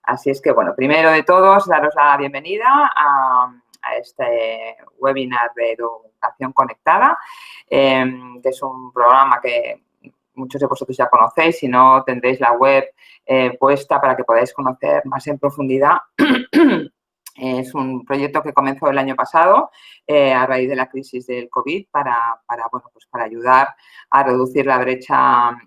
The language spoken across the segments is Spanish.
Así es que, bueno, primero de todos, daros la bienvenida a este webinar de Educación Conectada, que es un programa que muchos de vosotros ya conocéis, si no tendréis la web puesta para que podáis conocer más en profundidad. Es un proyecto que comenzó el año pasado a raíz de la crisis del COVID para ayudar a reducir la brecha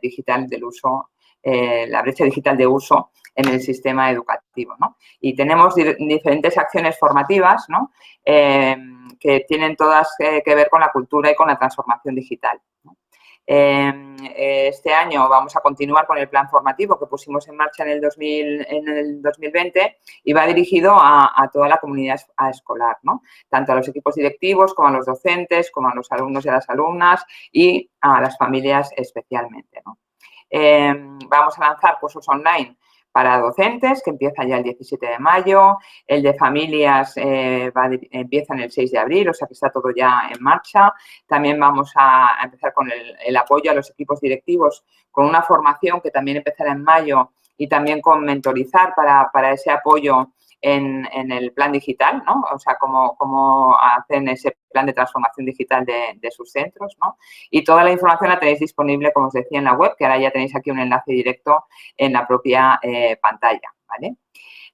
digital del uso, la brecha digital de uso en el sistema educativo, ¿no? Y tenemos diferentes acciones formativas, ¿no? Que tienen todas que ver con la cultura y con la transformación digital, ¿no? Este año vamos a continuar con el plan formativo que pusimos en marcha en el 2020 y va dirigido a toda la comunidad escolar, ¿no? Tanto a los equipos directivos como a los docentes, como a los alumnos y a las alumnas y a las familias especialmente, ¿no? Vamos a lanzar cursos online para docentes, que empieza ya el 17 de mayo, el de familias empieza en el 6 de abril, o sea que está todo ya en marcha. También vamos a empezar con el apoyo a los equipos directivos con una formación que también empezará en mayo y también con mentorizar para ese apoyo en el plan digital, ¿no? O sea, cómo hacen ese plan de transformación digital de sus centros, ¿no? Y toda la información la tenéis disponible, como os decía, en la web, que ahora ya tenéis aquí un enlace directo en la propia pantalla, ¿vale?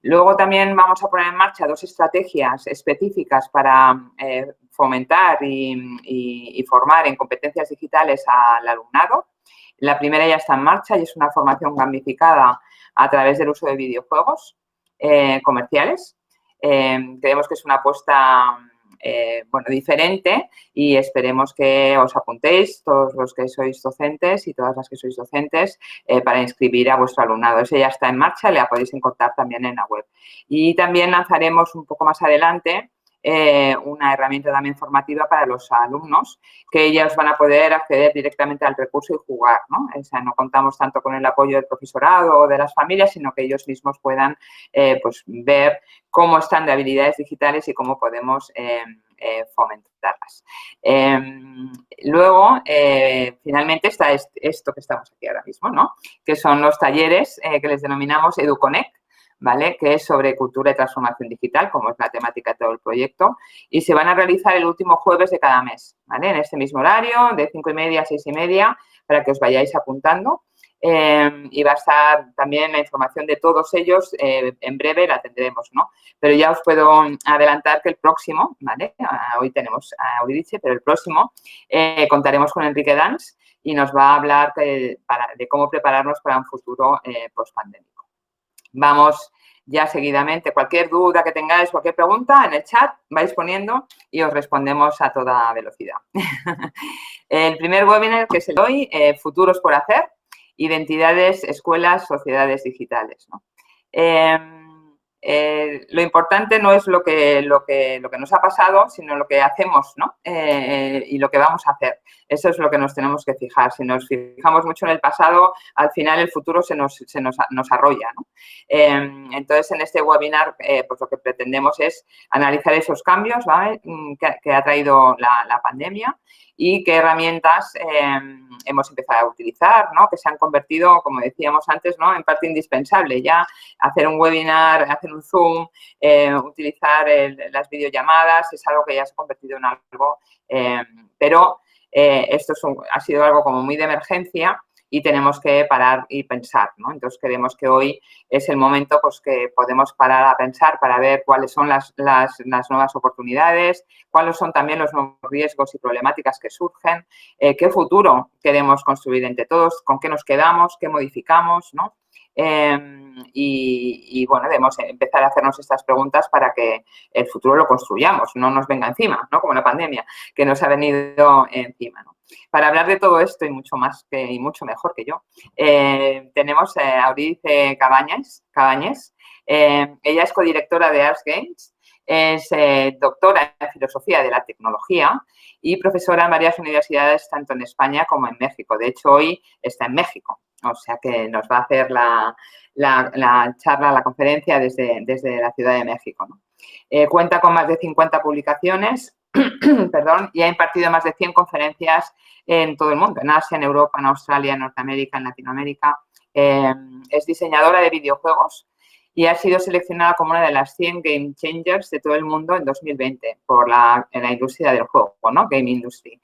Luego también vamos a poner en marcha 2 estrategias específicas para fomentar y formar en competencias digitales al alumnado. La primera ya está en marcha y es una formación gamificada a través del uso de videojuegos comerciales. Creemos que es una apuesta diferente y esperemos que os apuntéis todos los que sois docentes y todas las que sois docentes para inscribir a vuestro alumnado. Ese ya está en marcha, la podéis encontrar también en la web. Y también lanzaremos un poco más adelante una herramienta también formativa para los alumnos, que ellos van a poder acceder directamente al recurso y jugar, ¿no? O sea, no contamos tanto con el apoyo del profesorado o de las familias, sino que ellos mismos puedan ver cómo están de habilidades digitales y cómo podemos fomentarlas. Luego, finalmente, está esto que estamos aquí ahora mismo, ¿no? Que son los talleres que les denominamos EduConnect, ¿vale? Que es sobre cultura y transformación digital, como es la temática de todo el proyecto, y se van a realizar el último jueves de cada mes, ¿vale? En este mismo horario, de 5:30 a 6:30, para que os vayáis apuntando. Y va a estar también la información de todos ellos, en breve la tendremos, ¿no? Pero ya os puedo adelantar que el próximo, ¿vale? Hoy tenemos a Euridice, pero el próximo contaremos con Enrique Dans y nos va a hablar de cómo prepararnos para un futuro post-pandémico. Vamos ya seguidamente. Cualquier duda que tengáis, cualquier pregunta, en el chat vais poniendo y os respondemos a toda velocidad. El primer webinar, que es el de hoy, Futuros por hacer, identidades, escuelas, sociedades digitales, ¿no? Lo importante no es lo que nos ha pasado, sino lo que hacemos, ¿no? Y lo que vamos a hacer. Eso es lo que nos tenemos que fijar. Si nos fijamos mucho en el pasado, al final el futuro se nos arrolla, ¿no? Entonces, en este webinar, pues lo que pretendemos es analizar esos cambios, ¿vale? que ha traído la pandemia y qué herramientas hemos empezado a utilizar, ¿no? Que se han convertido, como decíamos antes, ¿no? En parte indispensable. Ya hacer un webinar, hacer un Zoom, utilizar las videollamadas es algo que ya se ha convertido en algo, pero esto ha sido algo como muy de emergencia y tenemos que parar y pensar, ¿no? Entonces, creemos que hoy es el momento pues, que podemos parar a pensar para ver cuáles son las nuevas oportunidades, cuáles son también los nuevos riesgos y problemáticas que surgen, qué futuro queremos construir entre todos, con qué nos quedamos, qué modificamos, ¿no? Bueno, debemos empezar a hacernos estas preguntas para que el futuro lo construyamos, no nos venga encima, ¿no? Como la pandemia que nos ha venido encima, ¿no? Para hablar de todo esto y mucho más y mucho mejor que yo, tenemos a Euridice Cabañes. Ella es codirectora de Arts Games, es doctora en Filosofía de la Tecnología y profesora en varias universidades, tanto en España como en México. De hecho, hoy está en México, o sea que nos va a hacer la charla, la conferencia desde la Ciudad de México, ¿no? Cuenta con más de 50 publicaciones perdón, y ha impartido más de 100 conferencias en todo el mundo, en Asia, en Europa, en Australia, en Norteamérica, en Latinoamérica. Es diseñadora de videojuegos y ha sido seleccionada como una de las 100 Game Changers de todo el mundo en 2020 en la industria del juego, ¿no? Game Industry.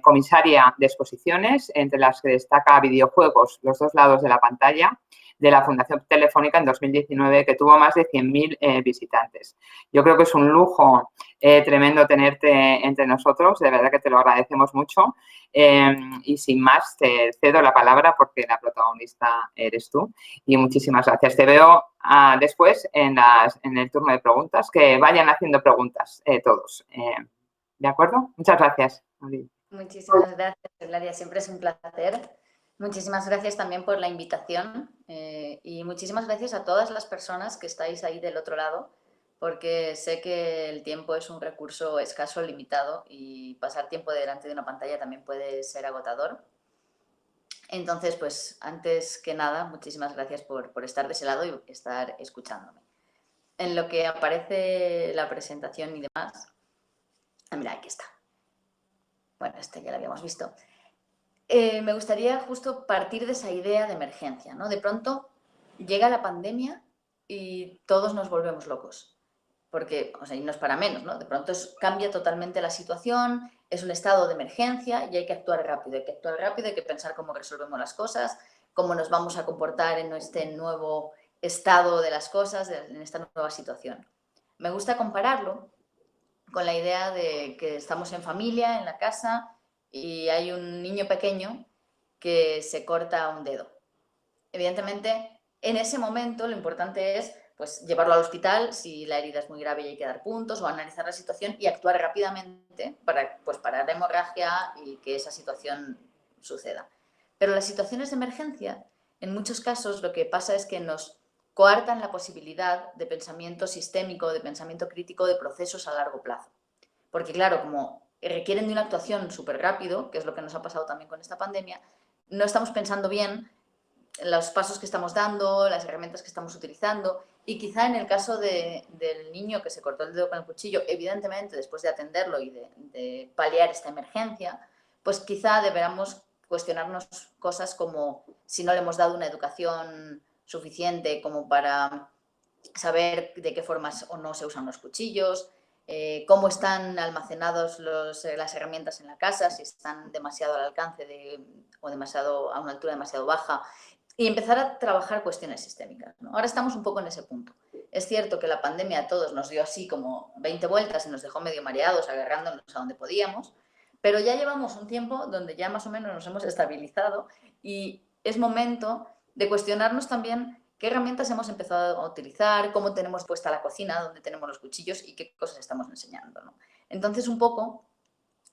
Comisaria de exposiciones, entre las que destaca videojuegos, los dos lados de la pantalla, de la Fundación Telefónica en 2019, que tuvo más de 100.000 visitantes. Yo creo que es un lujo tremendo tenerte entre nosotros, de verdad que te lo agradecemos mucho. Y sin más, te cedo la palabra porque la protagonista eres tú. Y muchísimas gracias. Te veo después en el turno de preguntas. Que vayan haciendo preguntas todos. ¿De acuerdo? Muchas gracias. Muchísimas gracias, Eulalia. Siempre es un placer. Muchísimas gracias también por la invitación y muchísimas gracias a todas las personas que estáis ahí del otro lado, porque sé que el tiempo es un recurso escaso, limitado, y pasar tiempo delante de una pantalla también puede ser agotador. Entonces, pues antes que nada, muchísimas gracias por estar de ese lado y estar escuchándome. En lo que aparece la presentación y demás... mira, aquí está. Bueno, este ya lo habíamos visto. Me gustaría justo partir de esa idea de emergencia, ¿no? De pronto llega la pandemia y todos nos volvemos locos, porque, o sea, y no es para menos, ¿no? De pronto cambia totalmente la situación, es un estado de emergencia y hay que actuar rápido, hay que pensar cómo resolvemos las cosas, cómo nos vamos a comportar en este nuevo estado de las cosas, en esta nueva situación. Me gusta compararlo con la idea de que estamos en familia, en la casa, y hay un niño pequeño que se corta un dedo. Evidentemente, en ese momento lo importante es pues, llevarlo al hospital si la herida es muy grave y hay que dar puntos, o analizar la situación y actuar rápidamente para pues, parar la hemorragia y que esa situación suceda. Pero las situaciones de emergencia, en muchos casos lo que pasa es que nos coartan la posibilidad de pensamiento sistémico, de pensamiento crítico, de procesos a largo plazo. Porque claro, como requieren de una actuación súper rápido, que es lo que nos ha pasado también con esta pandemia, no estamos pensando bien en los pasos que estamos dando, las herramientas que estamos utilizando, y quizá en el caso del niño que se cortó el dedo con el cuchillo, evidentemente después de atenderlo y de paliar esta emergencia, pues quizá deberíamos cuestionarnos cosas como si no le hemos dado una educación suficiente como para saber de qué formas o no se usan los cuchillos, cómo están almacenados las herramientas en la casa, si están demasiado al alcance o demasiado, a una altura demasiado baja, y empezar a trabajar cuestiones sistémicas, ¿no? Ahora estamos un poco en ese punto. Es cierto que la pandemia a todos nos dio así como 20 vueltas y nos dejó medio mareados, agarrándonos a donde podíamos, pero ya llevamos un tiempo donde ya más o menos nos hemos estabilizado y es momento de cuestionarnos también qué herramientas hemos empezado a utilizar, cómo tenemos puesta la cocina, dónde tenemos los cuchillos y qué cosas estamos enseñando, ¿no? Entonces, un poco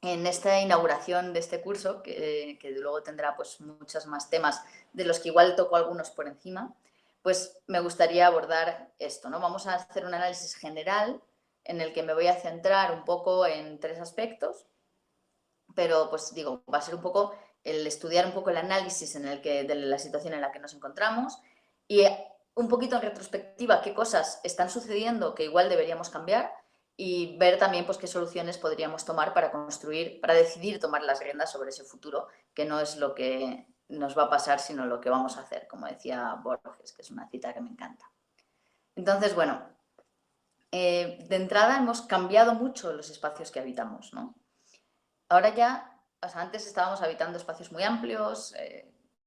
en esta inauguración de este curso, que luego tendrá pues, muchos más temas de los que igual toco algunos por encima, pues me gustaría abordar esto, ¿no? Vamos a hacer un análisis general en el que me voy a centrar un poco en 3 aspectos, pero pues digo, va a ser un poco el estudiar un poco el análisis de la situación en la que nos encontramos y un poquito en retrospectiva qué cosas están sucediendo que igual deberíamos cambiar y ver también pues, qué soluciones podríamos tomar para construir, para decidir tomar las riendas sobre ese futuro, que no es lo que nos va a pasar, sino lo que vamos a hacer, como decía Borges, que es una cita que me encanta. Entonces, bueno, de entrada hemos cambiado mucho los espacios que habitamos, ¿no? Ahora ya, o sea, antes estábamos habitando espacios muy amplios,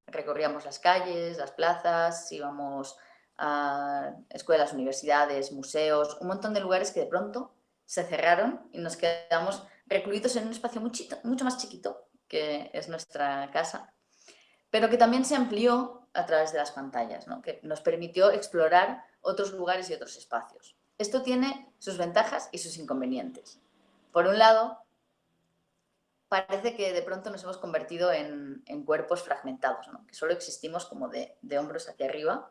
recorríamos las calles, las plazas, íbamos a escuelas, universidades, museos, un montón de lugares que de pronto se cerraron y nos quedamos recluidos en un espacio mucho más chiquito, que es nuestra casa, pero que también se amplió a través de las pantallas, ¿no? Que nos permitió explorar otros lugares y otros espacios. Esto tiene sus ventajas y sus inconvenientes. Por un lado, parece que de pronto nos hemos convertido en cuerpos fragmentados, ¿no? Que solo existimos como de hombros hacia arriba.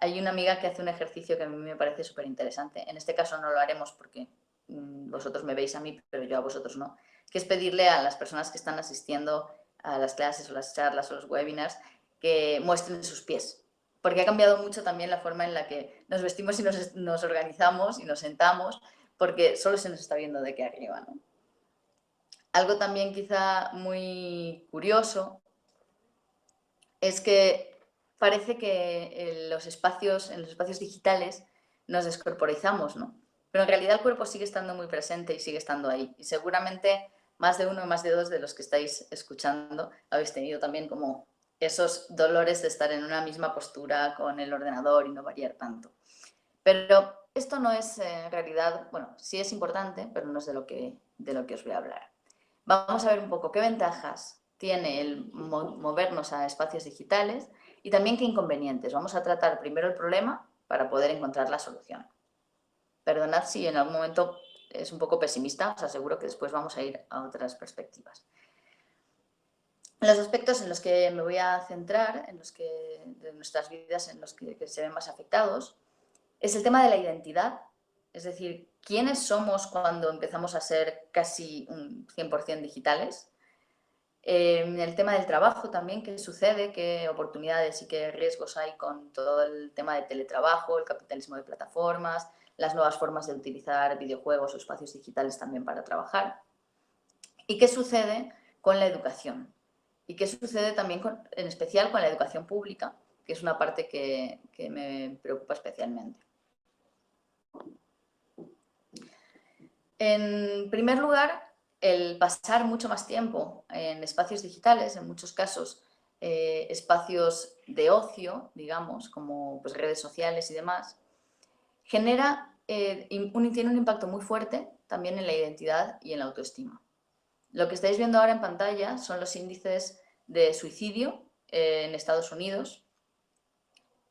Hay una amiga que hace un ejercicio que a mí me parece súper interesante. En este caso no lo haremos porque vosotros me veis a mí, pero yo a vosotros no. Que es pedirle a las personas que están asistiendo a las clases o las charlas o los webinars que muestren sus pies. Porque ha cambiado mucho también la forma en la que nos vestimos y nos organizamos y nos sentamos, porque solo se nos está viendo de aquí arriba, ¿no? Algo también quizá muy curioso es que parece que en los espacios digitales nos descorporizamos, ¿no? Pero en realidad el cuerpo sigue estando muy presente y sigue estando ahí. Y seguramente más de uno o más de dos de los que estáis escuchando habéis tenido también como esos dolores de estar en una misma postura con el ordenador y no variar tanto. Pero esto no es en realidad, bueno, sí es importante, pero no es de lo que os voy a hablar. Vamos a ver un poco qué ventajas tiene el movernos a espacios digitales y también qué inconvenientes. Vamos a tratar primero el problema para poder encontrar la solución. Perdonad si en algún momento es un poco pesimista, os aseguro que después vamos a ir a otras perspectivas. Los aspectos en los que me voy a centrar, de nuestras vidas en los que se ven más afectados, es el tema de la identidad, es decir, quiénes somos cuando empezamos a ser casi un 100% digitales. El tema del trabajo también, qué sucede, qué oportunidades y qué riesgos hay con todo el tema de teletrabajo, el capitalismo de plataformas, las nuevas formas de utilizar videojuegos o espacios digitales también para trabajar. ¿Y qué sucede con la educación? ¿Y qué sucede también, en especial, con la educación pública, que es una parte que me preocupa especialmente? En primer lugar, el pasar mucho más tiempo en espacios digitales, en muchos casos espacios de ocio, digamos, como pues, redes sociales y demás, genera, tiene un impacto muy fuerte también en la identidad y en la autoestima. Lo que estáis viendo ahora en pantalla son los índices de suicidio en Estados Unidos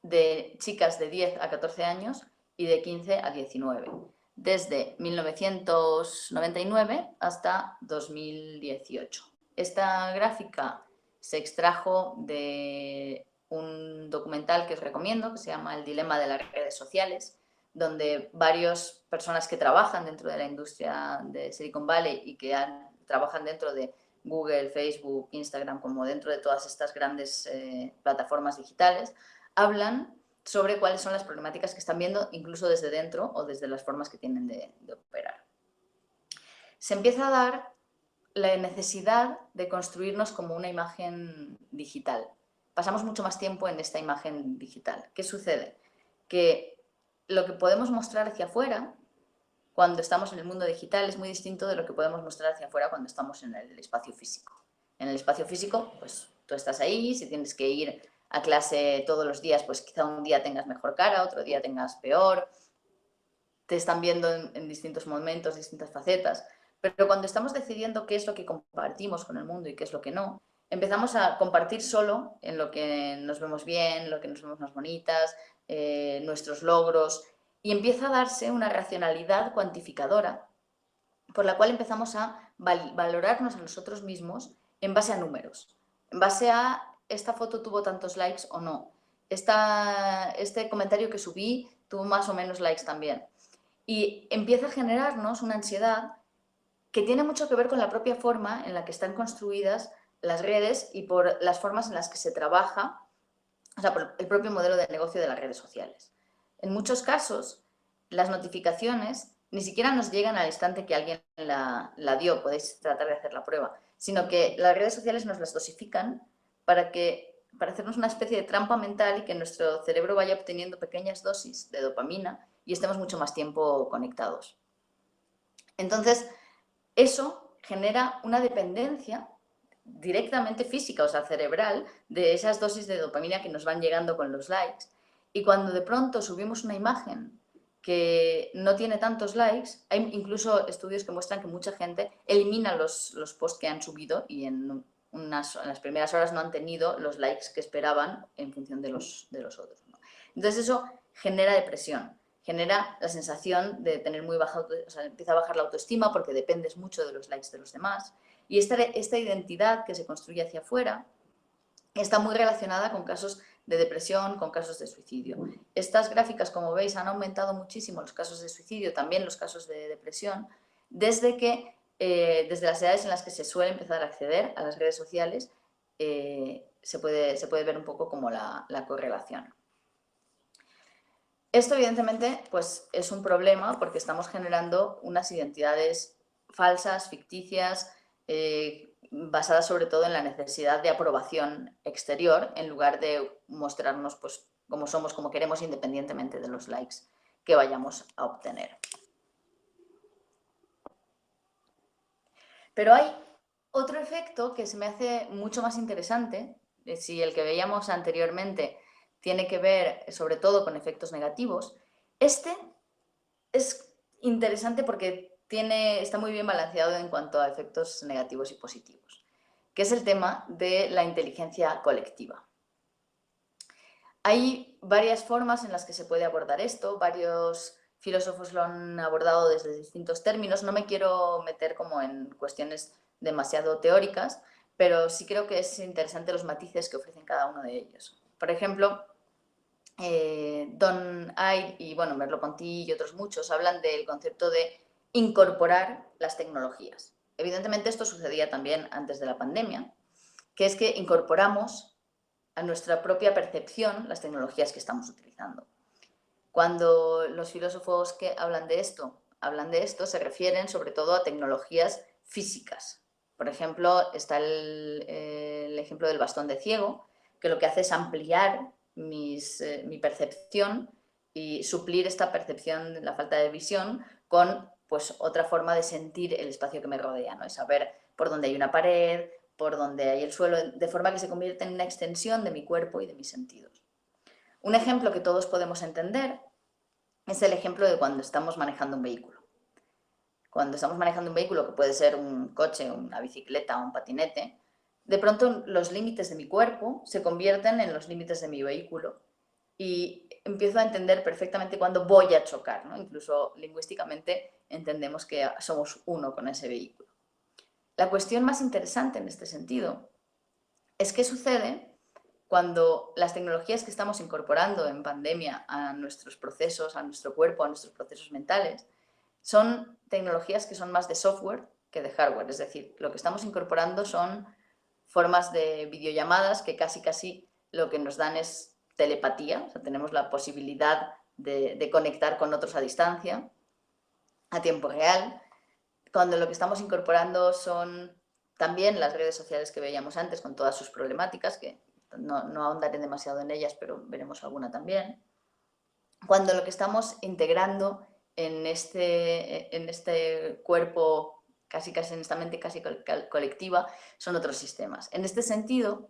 de chicas de 10 a 14 años y de 15 a 19, desde 1999 hasta 2018. Esta gráfica se extrajo de un documental que os recomiendo, que se llama El dilema de las redes sociales, donde varias personas que trabajan dentro de la industria de Silicon Valley y que trabajan dentro de Google, Facebook, Instagram, como dentro de todas estas grandes plataformas digitales, hablan sobre cuáles son las problemáticas que están viendo, incluso desde dentro o desde las formas que tienen de operar. Se empieza a dar la necesidad de construirnos como una imagen digital. Pasamos mucho más tiempo en esta imagen digital. ¿Qué sucede? Que lo que podemos mostrar hacia afuera cuando estamos en el mundo digital es muy distinto de lo que podemos mostrar hacia afuera cuando estamos en el espacio físico. En el espacio físico, pues tú estás ahí, si tienes que ir a clase todos los días, pues quizá un día tengas mejor cara, otro día tengas peor, te están viendo en distintos momentos, distintas facetas, pero cuando estamos decidiendo qué es lo que compartimos con el mundo y qué es lo que no, empezamos a compartir solo en lo que nos vemos bien, lo que nos vemos más bonitas, nuestros logros, y empieza a darse una racionalidad cuantificadora por la cual empezamos a valorarnos a nosotros mismos en base a números, en base a esta foto tuvo tantos likes o no, este comentario que subí tuvo más o menos likes también. Y empieza a generarnos una ansiedad que tiene mucho que ver con la propia forma en la que están construidas las redes y por las formas en las que se trabaja, o sea, por el propio modelo de negocio de las redes sociales. En muchos casos, las notificaciones ni siquiera nos llegan al instante que alguien la dio, podéis tratar de hacer la prueba, sino que las redes sociales nos las dosifican para hacernos una especie de trampa mental y que nuestro cerebro vaya obteniendo pequeñas dosis de dopamina y estemos mucho más tiempo conectados. Entonces, eso genera una dependencia directamente física, o sea, cerebral, de esas dosis de dopamina que nos van llegando con los likes. Y cuando de pronto subimos una imagen que no tiene tantos likes, hay incluso estudios que muestran que mucha gente elimina los posts que han subido y en las primeras horas no han tenido los likes que esperaban en función de los otros, ¿no? Entonces eso genera depresión, genera la sensación de tener muy baja, o sea, empieza a bajar la autoestima porque dependes mucho de los likes de los demás. Y esta identidad que se construye hacia afuera está muy relacionada con casos de depresión, con casos de suicidio. Estas gráficas, como veis, han aumentado muchísimo los casos de suicidio, también los casos de depresión, desde las edades en las que se suele empezar a acceder a las redes sociales, se puede ver un poco como la correlación. Esto, evidentemente, pues, es un problema porque estamos generando unas identidades falsas, ficticias, basada sobre todo en la necesidad de aprobación exterior, en lugar de mostrarnos pues, como somos, como queremos, independientemente de los likes que vayamos a obtener. Pero hay otro efecto que se me hace mucho más interesante, si el que veíamos anteriormente tiene que ver sobre todo con efectos negativos. Este es interesante porque está muy bien balanceado en cuanto a efectos negativos y positivos, que es el tema de la inteligencia colectiva. Hay varias formas en las que se puede abordar esto, varios filósofos lo han abordado desde distintos términos. No me quiero meter como en cuestiones demasiado teóricas, pero sí creo que es interesante los matices que ofrecen cada uno de ellos. Por ejemplo, Don Aid y bueno, Merleau-Ponty y otros muchos hablan del concepto de incorporar las tecnologías. Evidentemente esto sucedía también antes de la pandemia, que es que incorporamos a nuestra propia percepción las tecnologías que estamos utilizando. Cuando los filósofos que hablan de esto, se refieren sobre todo a tecnologías físicas. Por ejemplo, está el ejemplo del bastón de ciego, que lo que hace es ampliar mi percepción y suplir esta percepción de la falta de visión con pues, otra forma de sentir el espacio que me rodea, ¿no? Es saber por dónde hay una pared, por dónde hay el suelo, de forma que se convierte en una extensión de mi cuerpo y de mis sentidos. Un ejemplo que todos podemos entender es el ejemplo de cuando estamos manejando un vehículo. Cuando estamos manejando un vehículo, que puede ser un coche, una bicicleta o un patinete, de pronto los límites de mi cuerpo se convierten en los límites de mi vehículo y empiezo a entender perfectamente cuándo voy a chocar, ¿no? Incluso lingüísticamente entendemos que somos uno con ese vehículo. La cuestión más interesante en este sentido es qué sucede cuando las tecnologías que estamos incorporando en pandemia a nuestros procesos, a nuestro cuerpo, a nuestros procesos mentales, son tecnologías que son más de software que de hardware. Es decir, lo que estamos incorporando son formas de videollamadas que casi lo que nos dan es telepatía. O sea, tenemos la posibilidad de conectar con otros a distancia, a tiempo real. Cuando lo que estamos incorporando son también las redes sociales que veíamos antes, con todas sus problemáticas, que no ahondaré demasiado en ellas, pero veremos alguna también. Cuando lo que estamos integrando en este cuerpo, en esta mente casi colectiva, son otros sistemas. En este sentido,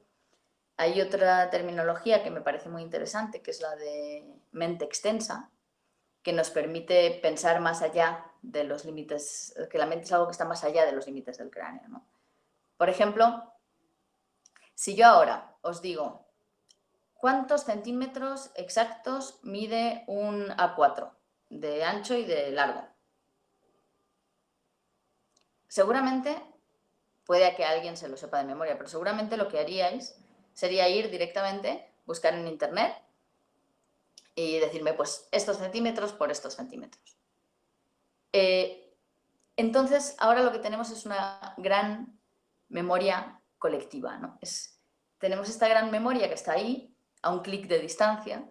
hay otra terminología que me parece muy interesante, que es la de mente extensa, que nos permite pensar más allá de los límites, que la mente es algo que está más allá de los límites del cráneo, ¿no? Por ejemplo, si yo ahora os digo, ¿cuántos centímetros exactos mide un A4 de ancho y de largo? Seguramente, puede que alguien se lo sepa de memoria, pero seguramente lo que haríais sería ir directamente, buscar en internet y decirme, pues, estos centímetros por estos centímetros. Entonces, ahora lo que tenemos es una gran memoria colectiva, ¿no? Tenemos esta gran memoria que está ahí, a un clic de distancia,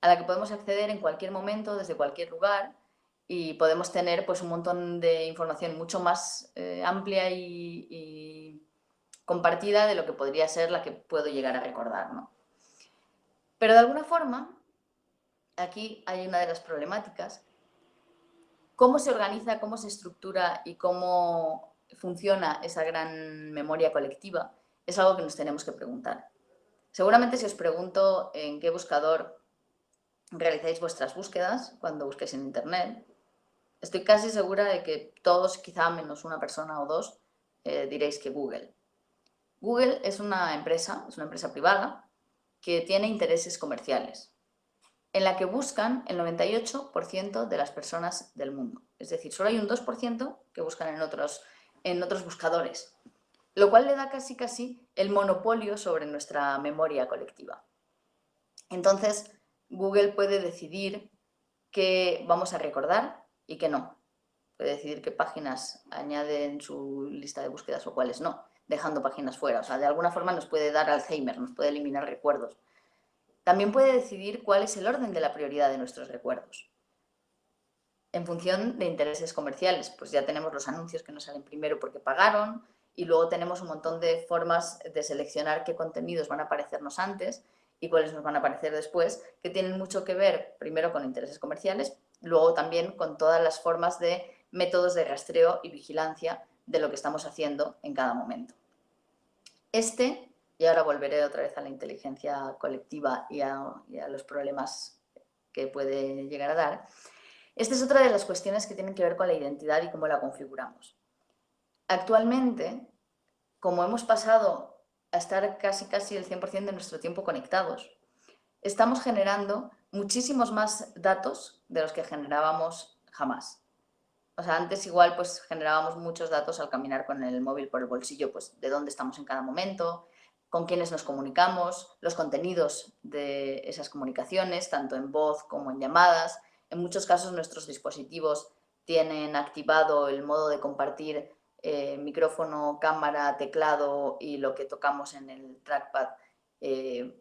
a la que podemos acceder en cualquier momento, desde cualquier lugar, y podemos tener pues, un montón de información mucho más amplia y compartida de lo que podría ser la que puedo llegar a recordar, ¿no? Pero de alguna forma, aquí hay una de las problemáticas. ¿Cómo se organiza, cómo se estructura y cómo funciona esa gran memoria colectiva? Es algo que nos tenemos que preguntar. Seguramente si os pregunto en qué buscador realizáis vuestras búsquedas cuando busquéis en internet, estoy casi segura de que todos, quizá menos una persona o dos, diréis que Google. Google es una empresa privada que tiene intereses comerciales, en la que buscan el 98% de las personas del mundo. Es decir, solo hay un 2% que buscan en otros buscadores, lo cual le da casi el monopolio sobre nuestra memoria colectiva. Entonces, Google puede decidir qué vamos a recordar y qué no. Puede decidir qué páginas añade en su lista de búsquedas o cuáles no, dejando páginas fuera. O sea, de alguna forma nos puede dar Alzheimer, nos puede eliminar recuerdos. También puede decidir cuál es el orden de la prioridad de nuestros recuerdos. En función de intereses comerciales, pues ya tenemos los anuncios que nos salen primero porque pagaron y luego tenemos un montón de formas de seleccionar qué contenidos van a aparecernos antes y cuáles nos van a aparecer después, que tienen mucho que ver primero con intereses comerciales, luego también con todas las formas de métodos de rastreo y vigilancia de lo que estamos haciendo en cada momento. Y ahora volveré otra vez a la inteligencia colectiva y a los problemas que puede llegar a dar. Esta es otra de las cuestiones que tienen que ver con la identidad y cómo la configuramos. Actualmente, como hemos pasado a estar casi el 100% de nuestro tiempo conectados, estamos generando muchísimos más datos de los que generábamos jamás. O sea, antes igual pues generábamos muchos datos al caminar con el móvil por el bolsillo, pues de dónde estamos en cada momento, con quiénes nos comunicamos, los contenidos de esas comunicaciones, tanto en voz como en llamadas. En muchos casos nuestros dispositivos tienen activado el modo de compartir micrófono, cámara, teclado y lo que tocamos en el trackpad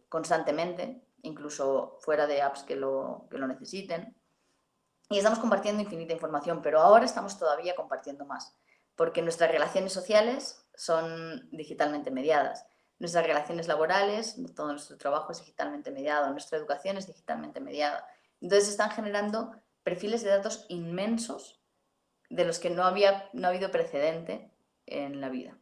constantemente, incluso fuera de apps que lo necesiten. Y estamos compartiendo infinita información, pero ahora estamos todavía compartiendo más, porque nuestras relaciones sociales son digitalmente mediadas, nuestras relaciones laborales, todo nuestro trabajo es digitalmente mediado, nuestra educación es digitalmente mediada. Entonces están generando perfiles de datos inmensos de los que no ha habido precedente en la vida.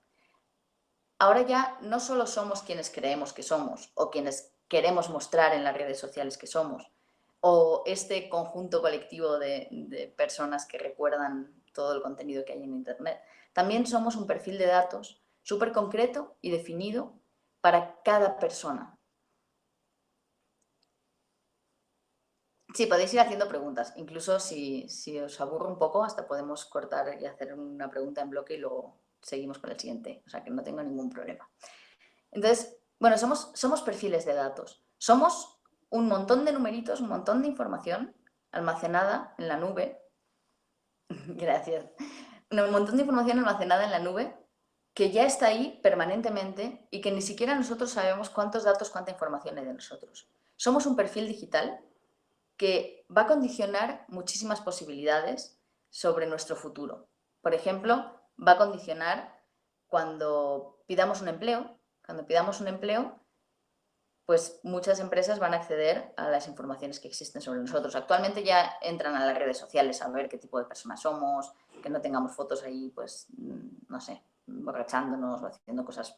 Ahora ya no solo somos quienes creemos que somos o quienes queremos mostrar en las redes sociales que somos, o este conjunto colectivo de personas que recuerdan todo el contenido que hay en Internet. También somos un perfil de datos súper concreto y definido para cada persona. Sí, podéis ir haciendo preguntas. Incluso si os aburro un poco, hasta podemos cortar y hacer una pregunta en bloque y luego seguimos con el siguiente. O sea, que no tengo ningún problema. Entonces, bueno, somos perfiles de datos. Somos un montón de numeritos, un montón de información almacenada en la nube. Gracias. Un montón de información almacenada en la nube que ya está ahí permanentemente y que ni siquiera nosotros sabemos cuántos datos, cuánta información hay de nosotros. Somos un perfil digital que va a condicionar muchísimas posibilidades sobre nuestro futuro. Por ejemplo, va a condicionar cuando pidamos un empleo. Cuando pidamos un empleo, pues muchas empresas van a acceder a las informaciones que existen sobre nosotros. Actualmente ya entran a las redes sociales a ver qué tipo de personas somos, que no tengamos fotos ahí, pues, no sé, borrachándonos o haciendo cosas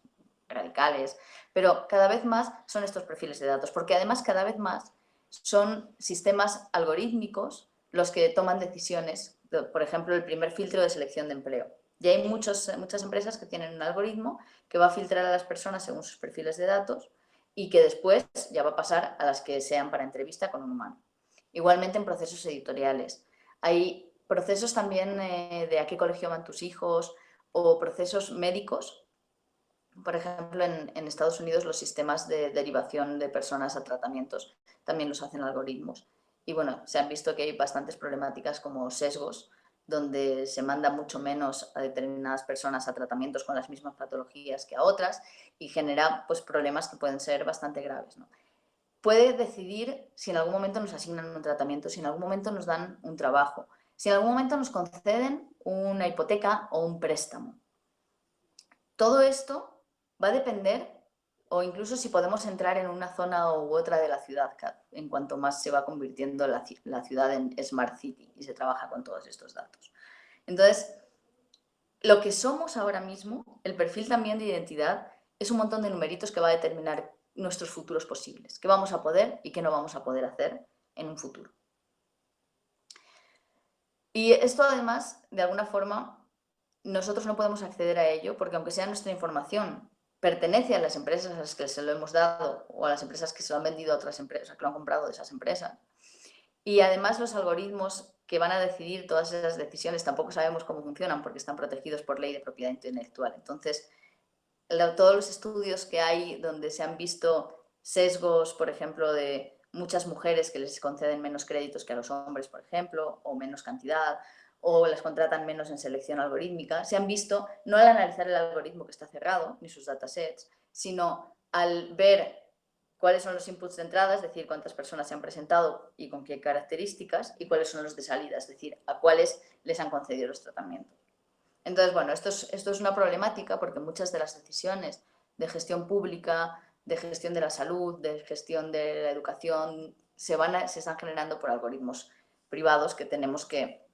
radicales. Pero cada vez más son estos perfiles de datos, porque además cada vez más son sistemas algorítmicos los que toman decisiones, por ejemplo, el primer filtro de selección de empleo. Y hay muchas empresas que tienen un algoritmo que va a filtrar a las personas según sus perfiles de datos y que después ya va a pasar a las que sean para entrevista con un humano. Igualmente en procesos editoriales. Hay procesos también de a qué colegio van tus hijos o procesos médicos. Por ejemplo, en Estados Unidos los sistemas de derivación de personas a tratamientos también los hacen algoritmos. Y bueno, se han visto que hay bastantes problemáticas como sesgos, donde se manda mucho menos a determinadas personas a tratamientos con las mismas patologías que a otras y genera pues, problemas que pueden ser bastante graves, ¿no? Puede decidir si en algún momento nos asignan un tratamiento, si en algún momento nos dan un trabajo, si en algún momento nos conceden una hipoteca o un préstamo. Todo esto va a depender, o incluso si podemos entrar en una zona u otra de la ciudad, en cuanto más se va convirtiendo la ciudad en Smart City y se trabaja con todos estos datos. Entonces, lo que somos ahora mismo, el perfil también de identidad, es un montón de numeritos que va a determinar nuestros futuros posibles, qué vamos a poder y qué no vamos a poder hacer en un futuro. Y esto además, de alguna forma, nosotros no podemos acceder a ello porque aunque sea nuestra información, pertenece a las empresas a las que se lo hemos dado o a las empresas que se lo han vendido a otras empresas, que lo han comprado de esas empresas. Y además los algoritmos que van a decidir todas esas decisiones tampoco sabemos cómo funcionan porque están protegidos por ley de propiedad intelectual. Entonces, todos los estudios que hay donde se han visto sesgos, por ejemplo, de muchas mujeres que les conceden menos créditos que a los hombres, por ejemplo, o menos cantidad, o las contratan menos en selección algorítmica, se han visto no al analizar el algoritmo que está cerrado, ni sus datasets, sino al ver cuáles son los inputs de entrada, es decir, cuántas personas se han presentado y con qué características, y cuáles son los de salida, es decir, a cuáles les han concedido los tratamientos. Entonces, bueno, esto es una problemática porque muchas de las decisiones de gestión pública, de gestión de la salud, de gestión de la educación, se están generando por algoritmos privados que tenemos que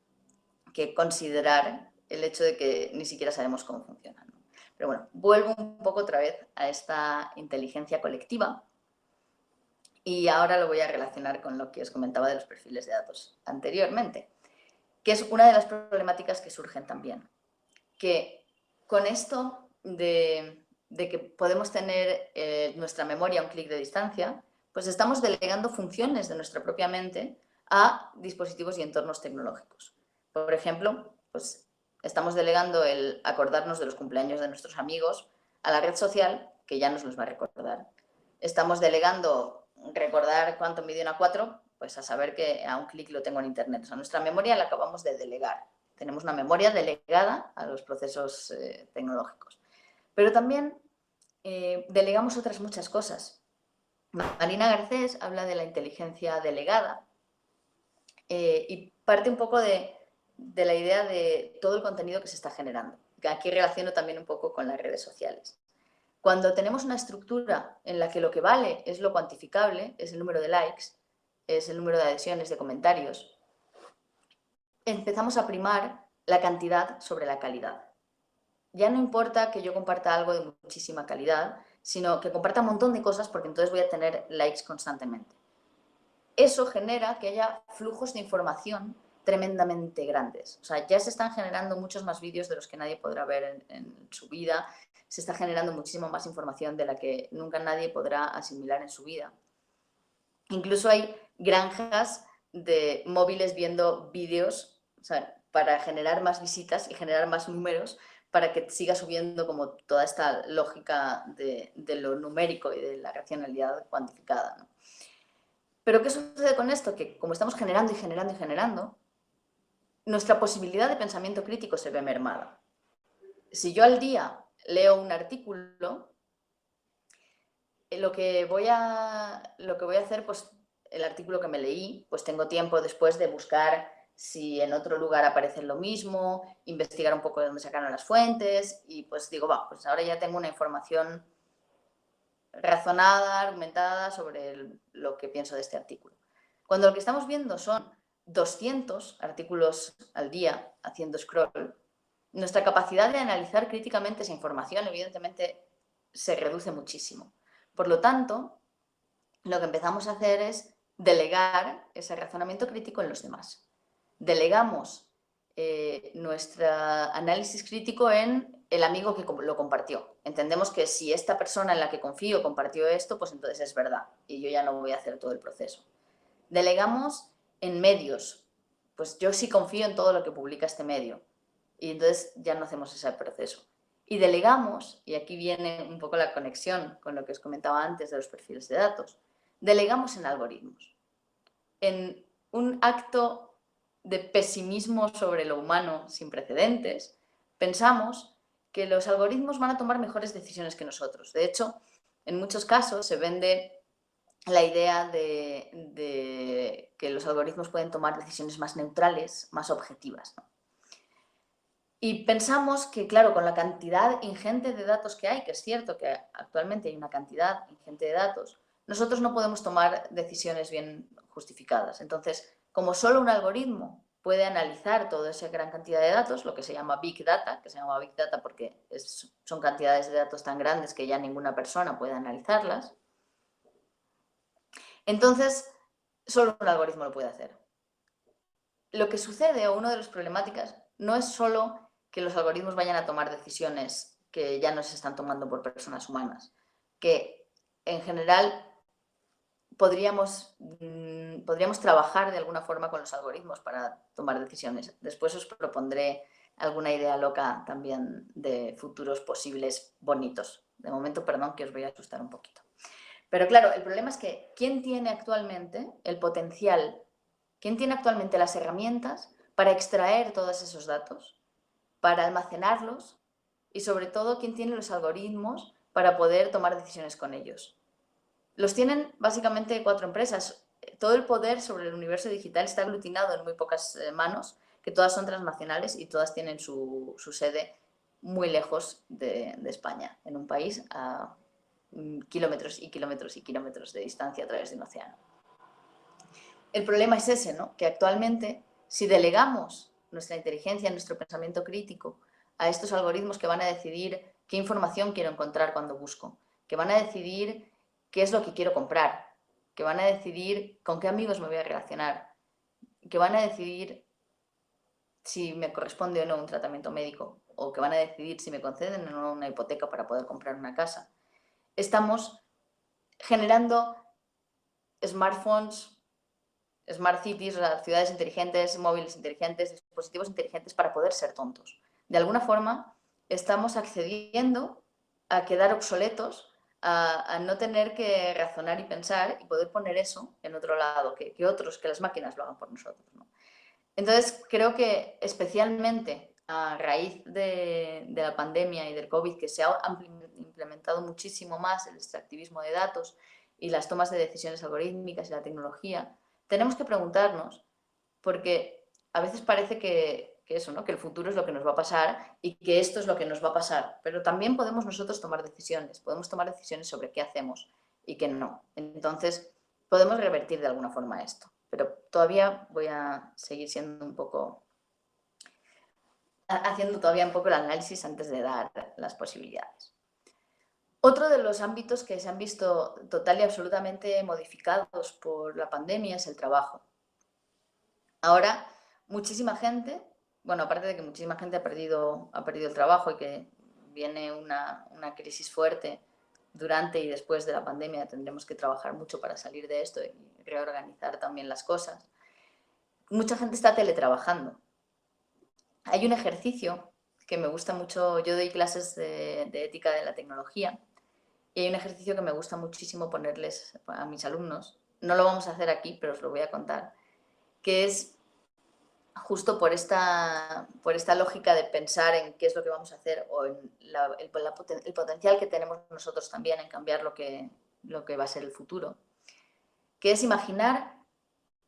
considerar el hecho de que ni siquiera sabemos cómo funcionan. Pero bueno, vuelvo un poco otra vez a esta inteligencia colectiva y ahora lo voy a relacionar con lo que os comentaba de los perfiles de datos anteriormente, que es una de las problemáticas que surgen también. Que con esto de que podemos tener nuestra memoria a un clic de distancia, pues estamos delegando funciones de nuestra propia mente a dispositivos y entornos tecnológicos. Por ejemplo, pues estamos delegando el acordarnos de los cumpleaños de nuestros amigos a la red social, que ya nos los va a recordar. Estamos delegando recordar cuánto mide una 4, pues a saber que a un clic lo tengo en internet. O sea, nuestra memoria la acabamos de delegar. Tenemos una memoria delegada a los procesos tecnológicos. Pero también delegamos otras muchas cosas. Marina Garcés habla de la inteligencia delegada y parte un poco de la idea de todo el contenido que se está generando. Que aquí relaciono también un poco con las redes sociales. Cuando tenemos una estructura en la que lo que vale es lo cuantificable, es el número de likes, es el número de adhesiones, de comentarios, empezamos a primar la cantidad sobre la calidad. Ya no importa que yo comparta algo de muchísima calidad, sino que comparta un montón de cosas porque entonces voy a tener likes constantemente. Eso genera que haya flujos de información tremendamente grandes. O sea, ya se están generando muchos más vídeos de los que nadie podrá ver en su vida. Se está generando muchísimo más información de la que nunca nadie podrá asimilar en su vida. Incluso hay granjas de móviles viendo vídeos, o sea, para generar más visitas y generar más números para que siga subiendo como toda esta lógica de lo numérico y de la racionalidad cuantificada, ¿no? Pero ¿qué sucede con esto? Que como estamos generando y generando y generando, nuestra posibilidad de pensamiento crítico se ve mermada. Si yo al día leo un artículo, lo que voy a hacer, pues el artículo que me leí, pues tengo tiempo después de buscar si en otro lugar aparece lo mismo, investigar un poco de dónde sacaron las fuentes y pues digo, va, pues ahora ya tengo una información razonada, argumentada sobre lo que pienso de este artículo. Cuando lo que estamos viendo son 200 artículos al día haciendo scroll, nuestra capacidad de analizar críticamente esa información evidentemente se reduce muchísimo. Por lo tanto, lo que empezamos a hacer es delegar ese razonamiento crítico en los demás. Delegamos nuestro análisis crítico en el amigo que lo compartió. Entendemos que si esta persona en la que confío compartió esto, pues entonces es verdad y yo ya no voy a hacer todo el proceso. Delegamos en medios. Pues yo sí confío en todo lo que publica este medio y entonces ya no hacemos ese proceso. Y delegamos, y aquí viene un poco la conexión con lo que os comentaba antes de los perfiles de datos, delegamos en algoritmos. En un acto de pesimismo sobre lo humano sin precedentes, pensamos que los algoritmos van a tomar mejores decisiones que nosotros. De hecho, en muchos casos se vende la idea de que los algoritmos pueden tomar decisiones más neutrales, más objetivas, ¿no? Y pensamos que, claro, con la cantidad ingente de datos que hay, que es cierto que actualmente hay una cantidad ingente de datos, nosotros no podemos tomar decisiones bien justificadas. Entonces, como solo un algoritmo puede analizar toda esa gran cantidad de datos, lo que se llama Big Data, que se llama Big Data porque son cantidades de datos tan grandes que ya ninguna persona puede analizarlas, entonces solo un algoritmo lo puede hacer. Lo que sucede, o una de las problemáticas, no es solo que los algoritmos vayan a tomar decisiones que ya no se están tomando por personas humanas, que en general podríamos trabajar de alguna forma con los algoritmos para tomar decisiones. Después os propondré alguna idea loca también de futuros posibles bonitos. De momento, perdón, que os voy a asustar un poquito. Pero claro, el problema es que ¿quién tiene actualmente el potencial? ¿Quién tiene actualmente las herramientas para extraer todos esos datos, para almacenarlos y sobre todo quién tiene los algoritmos para poder tomar decisiones con ellos? Los tienen básicamente 4 empresas. Todo el poder sobre el universo digital está aglutinado en muy pocas manos, que todas son transnacionales y todas tienen su sede muy lejos de España, en un país a kilómetros y kilómetros y kilómetros de distancia a través de un océano. El problema es ese, ¿no? Que actualmente, si delegamos nuestra inteligencia, nuestro pensamiento crítico a estos algoritmos que van a decidir qué información quiero encontrar cuando busco, que van a decidir qué es lo que quiero comprar, que van a decidir con qué amigos me voy a relacionar, que van a decidir si me corresponde o no un tratamiento médico, o que van a decidir si me conceden o no una hipoteca para poder comprar una casa. Estamos generando smartphones, smart cities, ciudades inteligentes, móviles inteligentes, dispositivos inteligentes para poder ser tontos. De alguna forma, estamos accediendo a quedar obsoletos, a no tener que razonar y pensar y poder poner eso en otro lado, que las máquinas lo hagan por nosotros, ¿no? Entonces, creo que especialmente a raíz de la pandemia y del COVID, que se ha implementado muchísimo más el extractivismo de datos y las tomas de decisiones algorítmicas y la tecnología, tenemos que preguntarnos, porque a veces parece que eso, ¿no? Que el futuro es lo que nos va a pasar y que esto es lo que nos va a pasar, pero también podemos nosotros tomar decisiones sobre qué hacemos y qué no. Entonces, podemos revertir de alguna forma esto, pero todavía voy a seguir haciendo todavía un poco el análisis antes de dar las posibilidades. Otro de los ámbitos que se han visto total y absolutamente modificados por la pandemia es el trabajo. Ahora, muchísima gente, bueno, aparte de que muchísima gente ha perdido el trabajo y que viene una crisis fuerte durante y después de la pandemia, tendremos que trabajar mucho para salir de esto y reorganizar también las cosas. Mucha gente está teletrabajando. Hay un ejercicio que me gusta mucho, yo doy clases de ética de la tecnología, y hay un ejercicio que me gusta muchísimo ponerles a mis alumnos, no lo vamos a hacer aquí, pero os lo voy a contar, que es justo por esta lógica de pensar en qué es lo que vamos a hacer o en el potencial que tenemos nosotros también en cambiar lo que va a ser el futuro, que es imaginar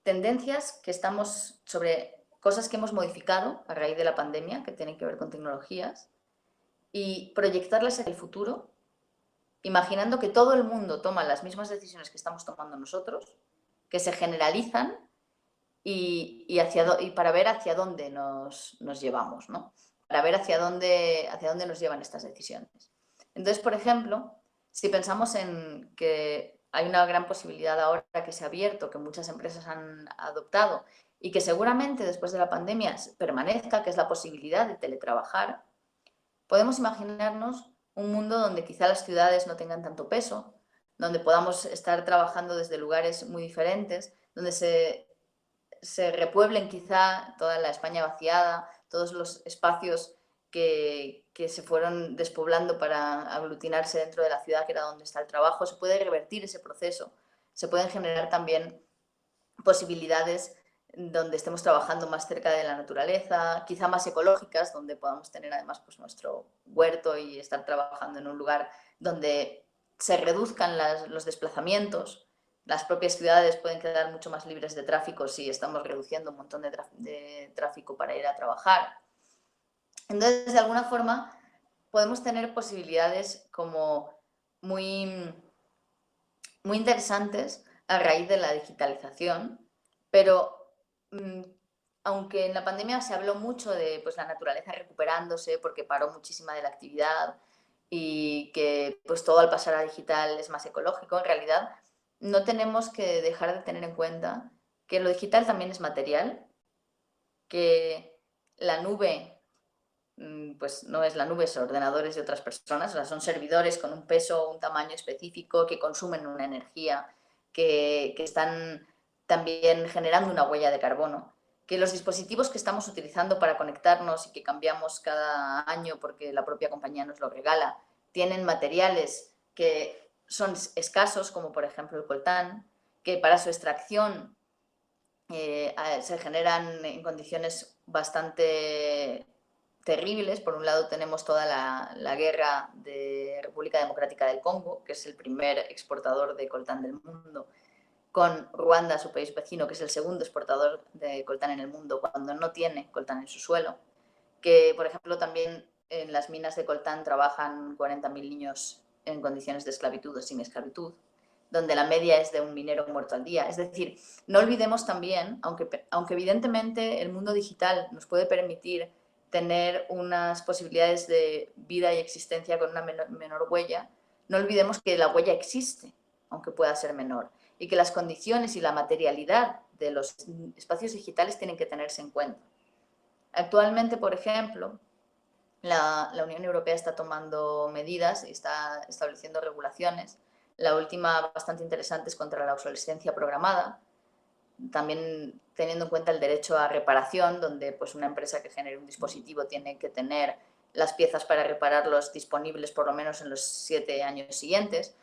tendencias que estamos sobre cosas que hemos modificado a raíz de la pandemia, que tienen que ver con tecnologías, y proyectarlas en el futuro, imaginando que todo el mundo toma las mismas decisiones que estamos tomando nosotros, que se generalizan y para ver hacia dónde nos llevamos, ¿no? Para ver hacia dónde nos llevan estas decisiones. Entonces, por ejemplo, si pensamos en que hay una gran posibilidad ahora que se ha abierto, que muchas empresas han adoptado y que seguramente después de la pandemia permanezca, que es la posibilidad de teletrabajar, podemos imaginarnos un mundo donde quizá las ciudades no tengan tanto peso, donde podamos estar trabajando desde lugares muy diferentes, donde se repueblen quizá toda la España vaciada, todos los espacios que se fueron despoblando para aglutinarse dentro de la ciudad, que era donde está el trabajo. Se puede revertir ese proceso, se pueden generar también posibilidades donde estemos trabajando más cerca de la naturaleza, quizá más ecológicas, donde podamos tener además pues, nuestro huerto y estar trabajando en un lugar donde se reduzcan los desplazamientos. Las propias ciudades pueden quedar mucho más libres de tráfico si estamos reduciendo un montón de tráfico para ir a trabajar. Entonces, de alguna forma, podemos tener posibilidades como muy, muy interesantes a raíz de la digitalización, pero aunque en la pandemia se habló mucho de pues, la naturaleza recuperándose porque paró muchísima de la actividad y que pues, todo al pasar a digital es más ecológico, en realidad no tenemos que dejar de tener en cuenta que lo digital también es material, que la nube pues no es la nube, son ordenadores de otras personas, o sea, son servidores con un peso, un tamaño específico, que consumen una energía, que están también generando una huella de carbono, que los dispositivos que estamos utilizando para conectarnos y que cambiamos cada año porque la propia compañía nos lo regala, tienen materiales que son escasos, como por ejemplo el coltán, que para su extracción se generan en condiciones bastante terribles. Por un lado tenemos toda la guerra de República Democrática del Congo, que es el primer exportador de coltán del mundo, con Ruanda, su país vecino, que es el segundo exportador de coltán en el mundo, cuando no tiene coltán en su suelo. Que, por ejemplo, también en las minas de coltán trabajan 40.000 niños en condiciones de esclavitud o sin esclavitud, donde la media es de un minero muerto al día. Es decir, no olvidemos también, aunque evidentemente el mundo digital nos puede permitir tener unas posibilidades de vida y existencia con una menor huella, no olvidemos que la huella existe, aunque pueda ser menor, y que las condiciones y la materialidad de los espacios digitales tienen que tenerse en cuenta. Actualmente, por ejemplo, la Unión Europea está tomando medidas y está estableciendo regulaciones. La última, bastante interesante, es contra la obsolescencia programada, también teniendo en cuenta el derecho a reparación, donde pues, una empresa que genere un dispositivo tiene que tener las piezas para repararlos disponibles por lo menos en los 7 años siguientes.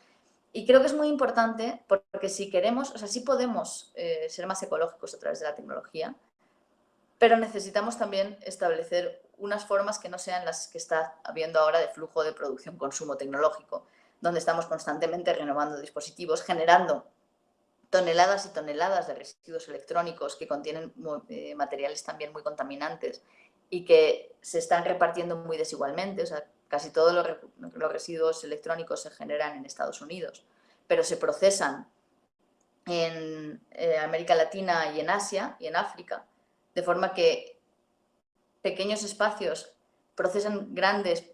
Y creo que es muy importante porque si queremos, o sea, sí podemos ser más ecológicos a través de la tecnología, pero necesitamos también establecer unas formas que no sean las que está habiendo ahora de flujo de producción-consumo tecnológico, donde estamos constantemente renovando dispositivos, generando toneladas y toneladas de residuos electrónicos que contienen materiales también muy contaminantes y que se están repartiendo muy desigualmente. O sea, casi todos los residuos electrónicos se generan en Estados Unidos, pero se procesan en América Latina y en Asia y en África, de forma que pequeños espacios procesan grandes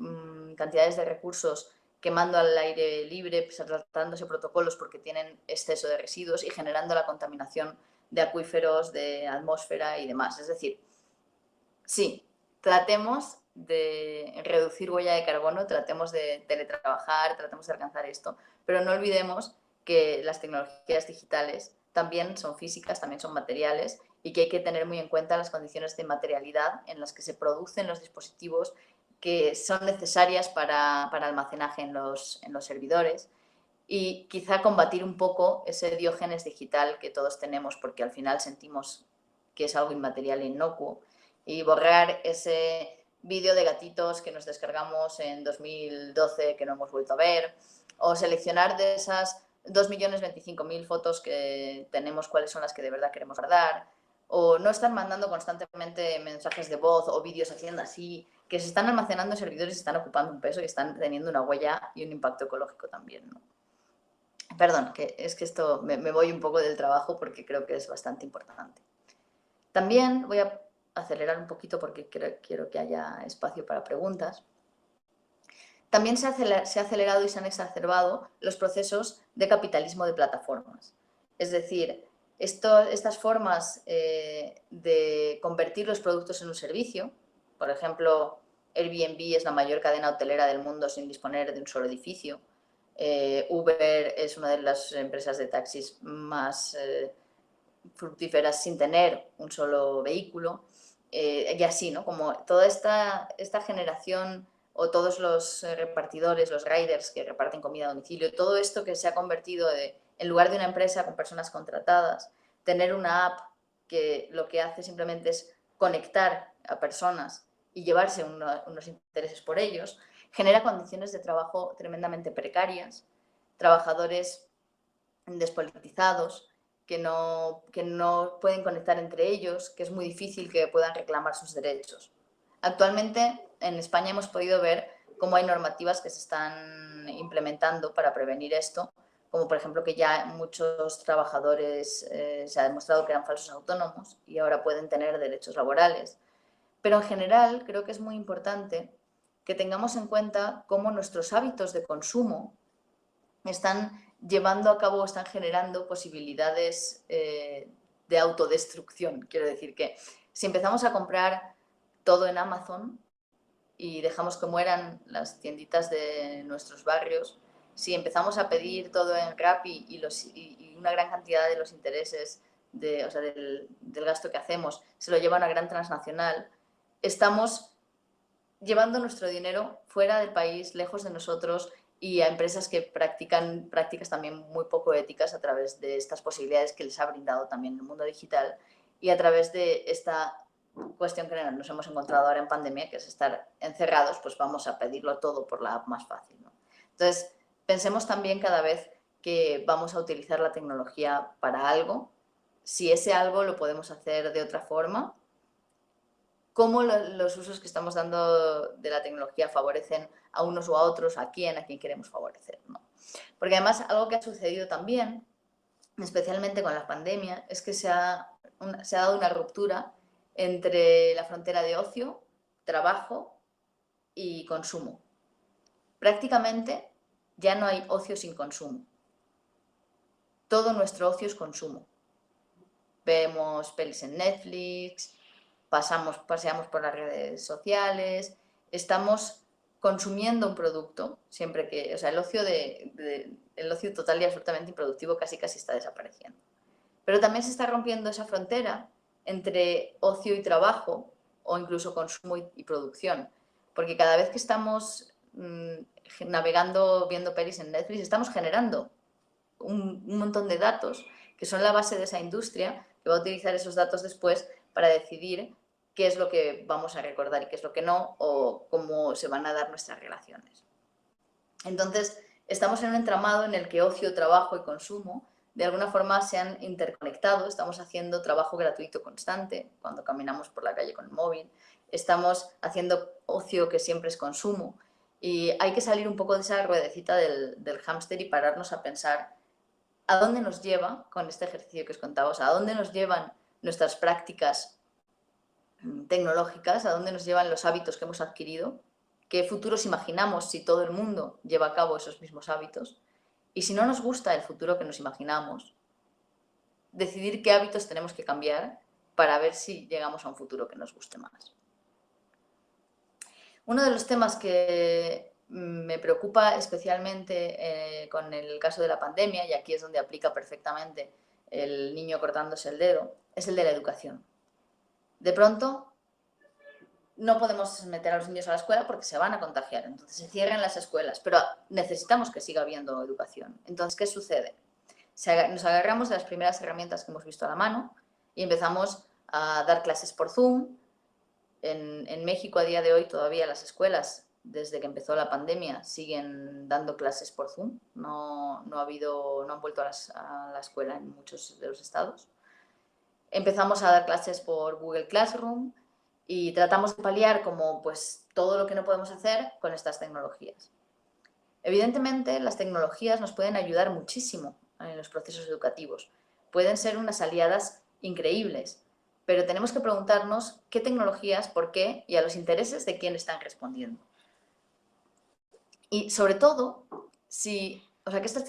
cantidades de recursos quemando al aire libre, saltándose protocolos porque tienen exceso de residuos y generando la contaminación de acuíferos, de atmósfera y demás. Es decir, sí, tratemos de reducir huella de carbono, tratemos de teletrabajar, tratemos de alcanzar esto, pero no olvidemos que las tecnologías digitales también son físicas, también son materiales y que hay que tener muy en cuenta las condiciones de materialidad en las que se producen los dispositivos que son necesarias para almacenaje en los servidores y quizá combatir un poco ese diógenes digital que todos tenemos porque al final sentimos que es algo inmaterial e inocuo y borrar ese vídeo de gatitos que nos descargamos en 2012 que no hemos vuelto a ver o seleccionar de esas 2.025.000 fotos que tenemos cuáles son las que de verdad queremos guardar o no estar mandando constantemente mensajes de voz o vídeos haciendo así que se están almacenando en servidores y están ocupando un peso y están teniendo una huella y un impacto ecológico también, ¿no? Perdón, que es que esto me voy un poco del trabajo porque creo que es bastante importante. También voy a acelerar un poquito porque quiero que haya espacio para preguntas. También se ha acelerado y se han exacerbado los procesos de capitalismo de plataformas. Es decir, estas formas de convertir los productos en un servicio, por ejemplo, Airbnb es la mayor cadena hotelera del mundo sin disponer de un solo edificio. Uber es una de las empresas de taxis más fructíferas sin tener un solo vehículo. Y así, ¿no? Como toda esta generación o todos los repartidores, los riders que reparten comida a domicilio, todo esto que se ha convertido en lugar de una empresa con personas contratadas, tener una app que lo que hace simplemente es conectar a personas y llevarse unos intereses por ellos, genera condiciones de trabajo tremendamente precarias, trabajadores despolitizados, que no pueden conectar entre ellos, que es muy difícil que puedan reclamar sus derechos. Actualmente en España hemos podido ver cómo hay normativas que se están implementando para prevenir esto, como por ejemplo que ya muchos trabajadores se ha demostrado que eran falsos autónomos y ahora pueden tener derechos laborales. Pero en general creo que es muy importante que tengamos en cuenta cómo nuestros hábitos de consumo están llevando a cabo, están generando posibilidades de autodestrucción. Quiero decir que si empezamos a comprar todo en Amazon y dejamos que mueran las tienditas de nuestros barrios, si empezamos a pedir todo en Rappi y una gran cantidad de los intereses del gasto que hacemos se lo lleva una gran transnacional, estamos llevando nuestro dinero fuera del país, lejos de nosotros y a empresas que practican prácticas también muy poco éticas a través de estas posibilidades que les ha brindado también el mundo digital y a través de esta cuestión que nos hemos encontrado ahora en pandemia, que es estar encerrados, pues vamos a pedirlo todo por la app más fácil, ¿no? Entonces, pensemos también cada vez que vamos a utilizar la tecnología para algo, si ese algo lo podemos hacer de otra forma, cómo los usos que estamos dando de la tecnología favorecen a unos o a otros, a quién queremos favorecer, ¿no? Porque además algo que ha sucedido también, especialmente con la pandemia, es que se ha dado una ruptura entre la frontera de ocio, trabajo y consumo. Prácticamente ya no hay ocio sin consumo. Todo nuestro ocio es consumo. Vemos pelis en Netflix, paseamos por las redes sociales, estamos consumiendo un producto, siempre que, o sea, el ocio total y absolutamente improductivo casi está desapareciendo. Pero también se está rompiendo esa frontera entre ocio y trabajo, o incluso consumo y producción, porque cada vez que estamos navegando, viendo pelis en Netflix, estamos generando un montón de datos que son la base de esa industria que va a utilizar esos datos después para decidir qué es lo que vamos a recordar y qué es lo que no, o cómo se van a dar nuestras relaciones. Entonces, estamos en un entramado en el que ocio, trabajo y consumo de alguna forma se han interconectado. Estamos haciendo trabajo gratuito constante cuando caminamos por la calle con el móvil, estamos haciendo ocio que siempre es consumo, y hay que salir un poco de esa ruedecita del hámster y pararnos a pensar a dónde nos lleva, con este ejercicio que os contaba, o sea, a dónde nos llevan nuestras prácticas tecnológicas, a dónde nos llevan los hábitos que hemos adquirido, qué futuros imaginamos si todo el mundo lleva a cabo esos mismos hábitos, y si no nos gusta el futuro que nos imaginamos, decidir qué hábitos tenemos que cambiar para ver si llegamos a un futuro que nos guste más. Uno de los temas que me preocupa especialmente con el caso de la pandemia, y aquí es donde aplica perfectamente el niño cortándose el dedo, es el de la educación. De pronto, no podemos meter a los niños a la escuela porque se van a contagiar, entonces se cierran las escuelas, pero necesitamos que siga habiendo educación. Entonces, ¿qué sucede? Nos agarramos de las primeras herramientas que hemos visto a la mano y empezamos a dar clases por Zoom. En México a día de hoy todavía las escuelas, desde que empezó la pandemia, siguen dando clases por Zoom. No han vuelto a la escuela en muchos de los estados. Empezamos a dar clases por Google Classroom y tratamos de paliar como pues todo lo que no podemos hacer con estas tecnologías. Evidentemente, las tecnologías nos pueden ayudar muchísimo en los procesos educativos. Pueden ser unas aliadas increíbles, pero tenemos que preguntarnos qué tecnologías, por qué y a los intereses de quién están respondiendo. Y sobre todo, ¿qué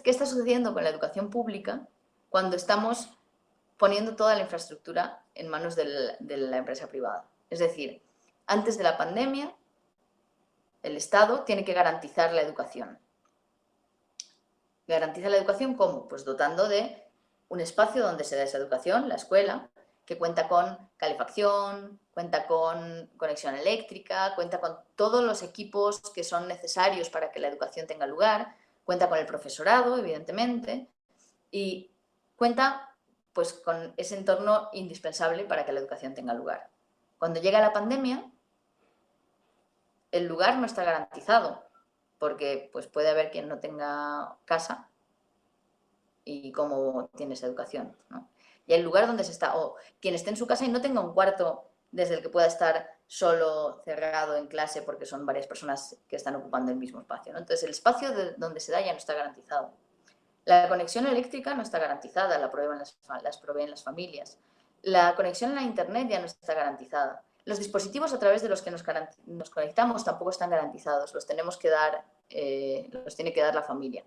está sucediendo con la educación pública cuando estamos poniendo toda la infraestructura en manos de la empresa privada? Es decir, antes de la pandemia, el Estado tiene que garantizar la educación. ¿Garantiza la educación cómo? Pues dotando de un espacio donde se da esa educación, la escuela, que cuenta con calefacción, cuenta con conexión eléctrica, cuenta con todos los equipos que son necesarios para que la educación tenga lugar, cuenta con el profesorado, evidentemente, y cuenta pues con ese entorno indispensable para que la educación tenga lugar. Cuando llega la pandemia, el lugar no está garantizado, porque pues puede haber quien no tenga casa y cómo tiene esa educación, ¿no? Y el lugar donde se está, o quien esté en su casa y no tenga un cuarto desde el que pueda estar solo cerrado en clase porque son varias personas que están ocupando el mismo espacio, ¿no? Entonces el espacio donde se da ya no está garantizado. La conexión eléctrica no está garantizada, las proveen las familias. La conexión a internet ya no está garantizada. Los dispositivos a través de los que nos conectamos tampoco están garantizados, los tiene que dar la familia.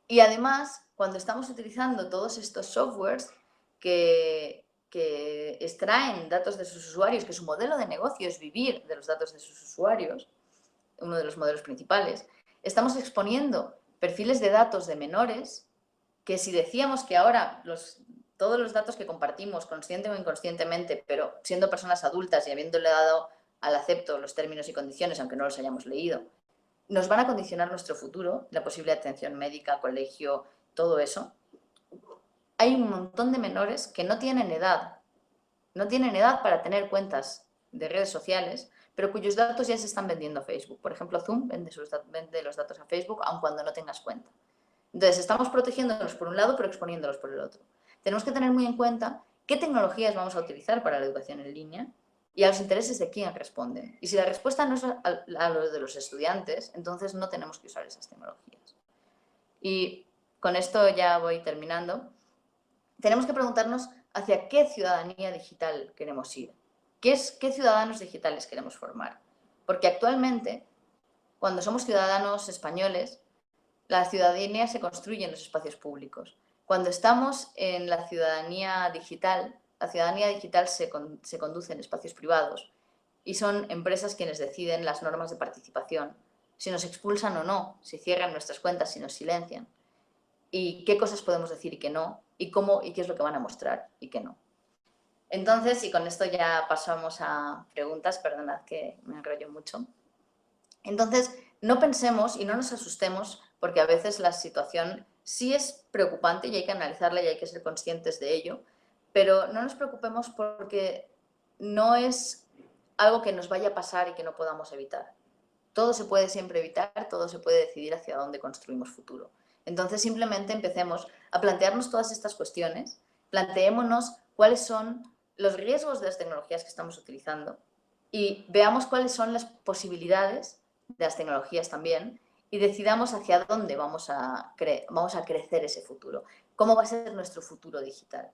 Y además, cuando estamos utilizando todos estos softwares que extraen datos de sus usuarios, que su modelo de negocio es vivir de los datos de sus usuarios, uno de los modelos principales, estamos exponiendo perfiles de datos de menores que si decíamos que ahora todos los datos que compartimos, consciente o inconscientemente, pero siendo personas adultas y habiéndole dado al acepto los términos y condiciones, aunque no los hayamos leído, nos van a condicionar nuestro futuro, la posible atención médica, colegio, todo eso. Hay un montón de menores que no tienen edad para tener cuentas de redes sociales, pero cuyos datos ya se están vendiendo a Facebook. Por ejemplo, Zoom vende los datos a Facebook aun cuando no tengas cuenta. Entonces, estamos protegiéndolos por un lado, pero exponiéndolos por el otro. Tenemos que tener muy en cuenta qué tecnologías vamos a utilizar para la educación en línea y a los intereses de quién responden. Y si la respuesta no es a los de los estudiantes, entonces no tenemos que usar esas tecnologías. Y con esto ya voy terminando. Tenemos que preguntarnos hacia qué ciudadanía digital queremos ir. ¿Qué ciudadanos digitales queremos formar? Porque actualmente, cuando somos ciudadanos españoles, la ciudadanía se construye en los espacios públicos. Cuando estamos en la ciudadanía digital se conduce en espacios privados y son empresas quienes deciden las normas de participación, si nos expulsan o no, si cierran nuestras cuentas, si nos silencian, y qué cosas podemos decir y qué no, y cómo y qué es lo que van a mostrar y qué no. Entonces, y con esto ya pasamos a preguntas, perdonad que me enrollo mucho. Entonces, no pensemos y no nos asustemos porque a veces la situación sí es preocupante y hay que analizarla y hay que ser conscientes de ello, pero no nos preocupemos porque no es algo que nos vaya a pasar y que no podamos evitar. Todo se puede siempre evitar, todo se puede decidir hacia dónde construimos futuro. Entonces, simplemente empecemos a plantearnos todas estas cuestiones, planteémonos cuáles son los riesgos de las tecnologías que estamos utilizando y veamos cuáles son las posibilidades de las tecnologías también y decidamos hacia dónde vamos a crecer ese futuro, cómo va a ser nuestro futuro digital.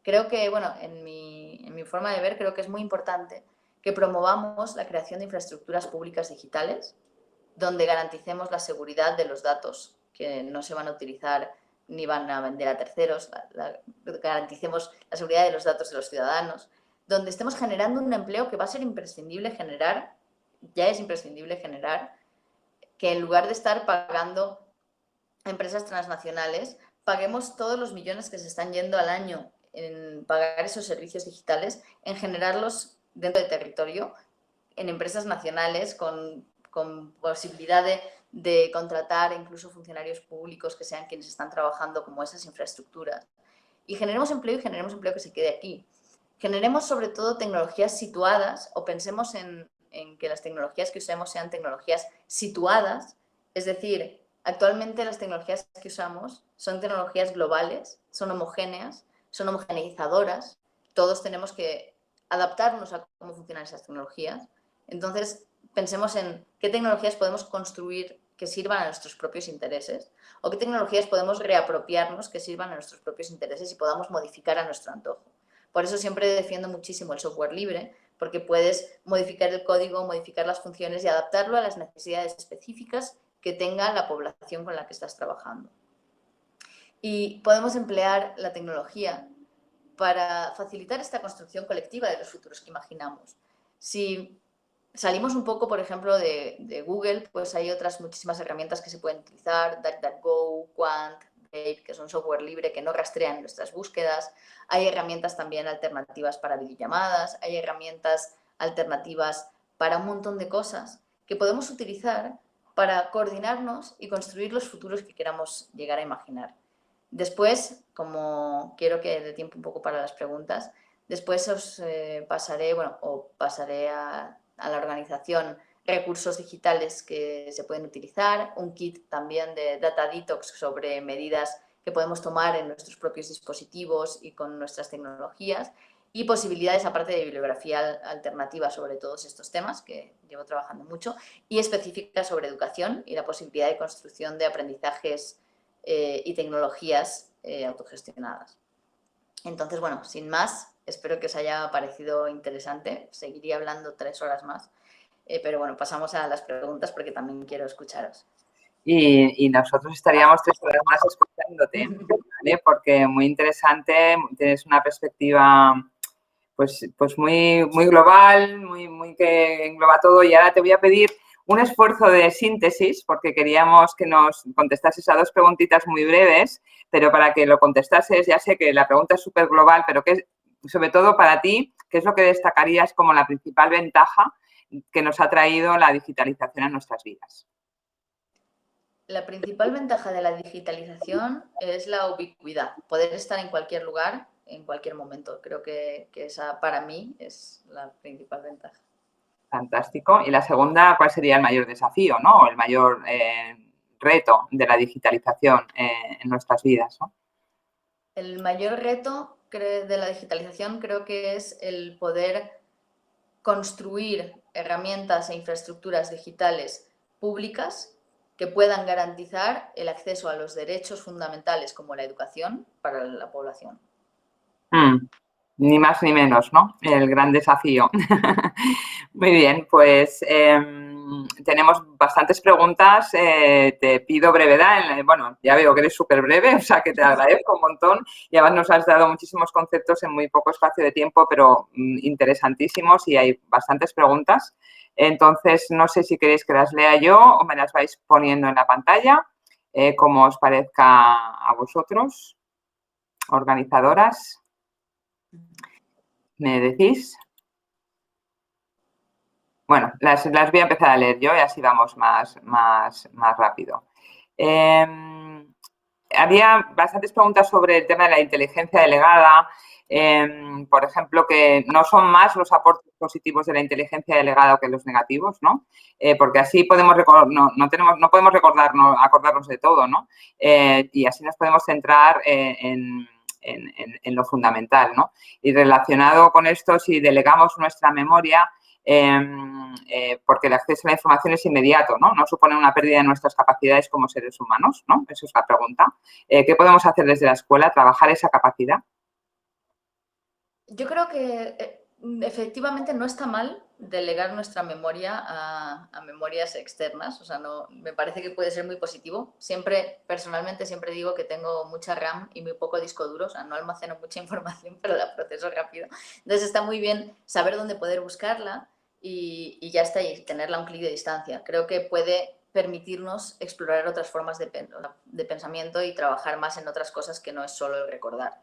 Creo que, bueno, en mi forma de ver, creo que es muy importante que promovamos la creación de infraestructuras públicas digitales donde garanticemos la seguridad de los datos que no se van a utilizar ni van a vender a terceros, garanticemos la seguridad de los datos de los ciudadanos, donde estemos generando un empleo que va a ser imprescindible generar, ya es imprescindible generar, que en lugar de estar pagando a empresas transnacionales, paguemos todos los millones que se están yendo al año en pagar esos servicios digitales, en generarlos dentro del territorio, en empresas nacionales con posibilidad de contratar incluso funcionarios públicos que sean quienes están trabajando como esas infraestructuras. Y generemos empleo que se quede aquí. Generemos sobre todo tecnologías situadas o pensemos en que las tecnologías que usemos sean tecnologías situadas, es decir, actualmente las tecnologías que usamos son tecnologías globales, son homogéneas, son homogeneizadoras, todos tenemos que adaptarnos a cómo funcionan esas tecnologías. Entonces, pensemos en qué tecnologías podemos construir que sirvan a nuestros propios intereses o qué tecnologías podemos reapropiarnos que sirvan a nuestros propios intereses y podamos modificar a nuestro antojo. Por eso siempre defiendo muchísimo el software libre, porque puedes modificar el código, modificar las funciones y adaptarlo a las necesidades específicas que tenga la población con la que estás trabajando. Y podemos emplear la tecnología para facilitar esta construcción colectiva de los futuros que imaginamos. Si salimos un poco, por ejemplo, de Google, pues hay otras muchísimas herramientas que se pueden utilizar, DuckDuckGo, Quant, Brave, que son software libre que no rastrean nuestras búsquedas. Hay herramientas también alternativas para videollamadas, hay herramientas alternativas para un montón de cosas que podemos utilizar para coordinarnos y construir los futuros que queramos llegar a imaginar. Después, como quiero que dé tiempo un poco para las preguntas, después os pasaré a la organización recursos digitales que se pueden utilizar, un kit también de data detox sobre medidas que podemos tomar en nuestros propios dispositivos y con nuestras tecnologías y posibilidades aparte de bibliografía alternativa sobre todos estos temas que llevo trabajando mucho y específica sobre educación y la posibilidad de construcción de aprendizajes y tecnologías autogestionadas. Entonces, bueno, sin más, espero que os haya parecido interesante. Seguiría hablando 3 horas más, pero bueno, pasamos a las preguntas porque también quiero escucharos. Y nosotros estaríamos 3 horas más escuchándote, ¿vale? Porque muy interesante, tienes una perspectiva pues muy global, muy que engloba todo. Y ahora te voy a pedir un esfuerzo de síntesis, porque queríamos que nos contestases a 2 preguntitas muy breves, pero para que lo contestases, ya sé que la pregunta es súper global, pero que sobre todo para ti, ¿qué es lo que destacarías como la principal ventaja que nos ha traído la digitalización a nuestras vidas? La principal ventaja de la digitalización es la ubicuidad, poder estar en cualquier lugar, en cualquier momento. Creo que esa para mí es la principal ventaja. Fantástico. Y la segunda, ¿cuál sería el mayor desafío, ¿no? O el mayor reto de la digitalización en nuestras vidas, ¿no? El mayor reto de la digitalización creo que es el poder construir herramientas e infraestructuras digitales públicas que puedan garantizar el acceso a los derechos fundamentales como la educación para la población. Ni más ni menos, ¿no? El gran desafío. Muy bien, pues tenemos bastantes preguntas. Te pido brevedad. Bueno, ya veo que eres súper breve, o sea que te agradezco un montón. Y además nos has dado muchísimos conceptos en muy poco espacio de tiempo, pero interesantísimos y hay bastantes preguntas. Entonces, no sé si queréis que las lea yo o me las vais poniendo en la pantalla, como os parezca a vosotros, organizadoras. ¿Me decís? Bueno, las voy a empezar a leer yo y así vamos más rápido. Había bastantes preguntas sobre el tema de la inteligencia delegada. Por ejemplo, que no son más los aportes positivos de la inteligencia delegada que los negativos, ¿no? Porque así podemos no podemos acordarnos de todo, ¿no? Y así nos podemos centrar en lo fundamental, ¿no? Y relacionado con esto, si delegamos nuestra memoria, porque el acceso a la información es inmediato, ¿no? No supone una pérdida de nuestras capacidades como seres humanos, ¿no? Esa es la pregunta. ¿Qué podemos hacer desde la escuela? ¿Trabajar esa capacidad? Yo creo que efectivamente no está mal delegar nuestra memoria a memorias externas, o sea, no, me parece que puede ser muy positivo. Personalmente siempre digo que tengo mucha RAM y muy poco disco duro, o sea, no almaceno mucha información, pero la proceso rápido. Entonces está muy bien saber dónde poder buscarla y ya está, y tenerla a un clic de distancia. Creo que puede permitirnos explorar otras formas de pensamiento y trabajar más en otras cosas que no es solo el recordar,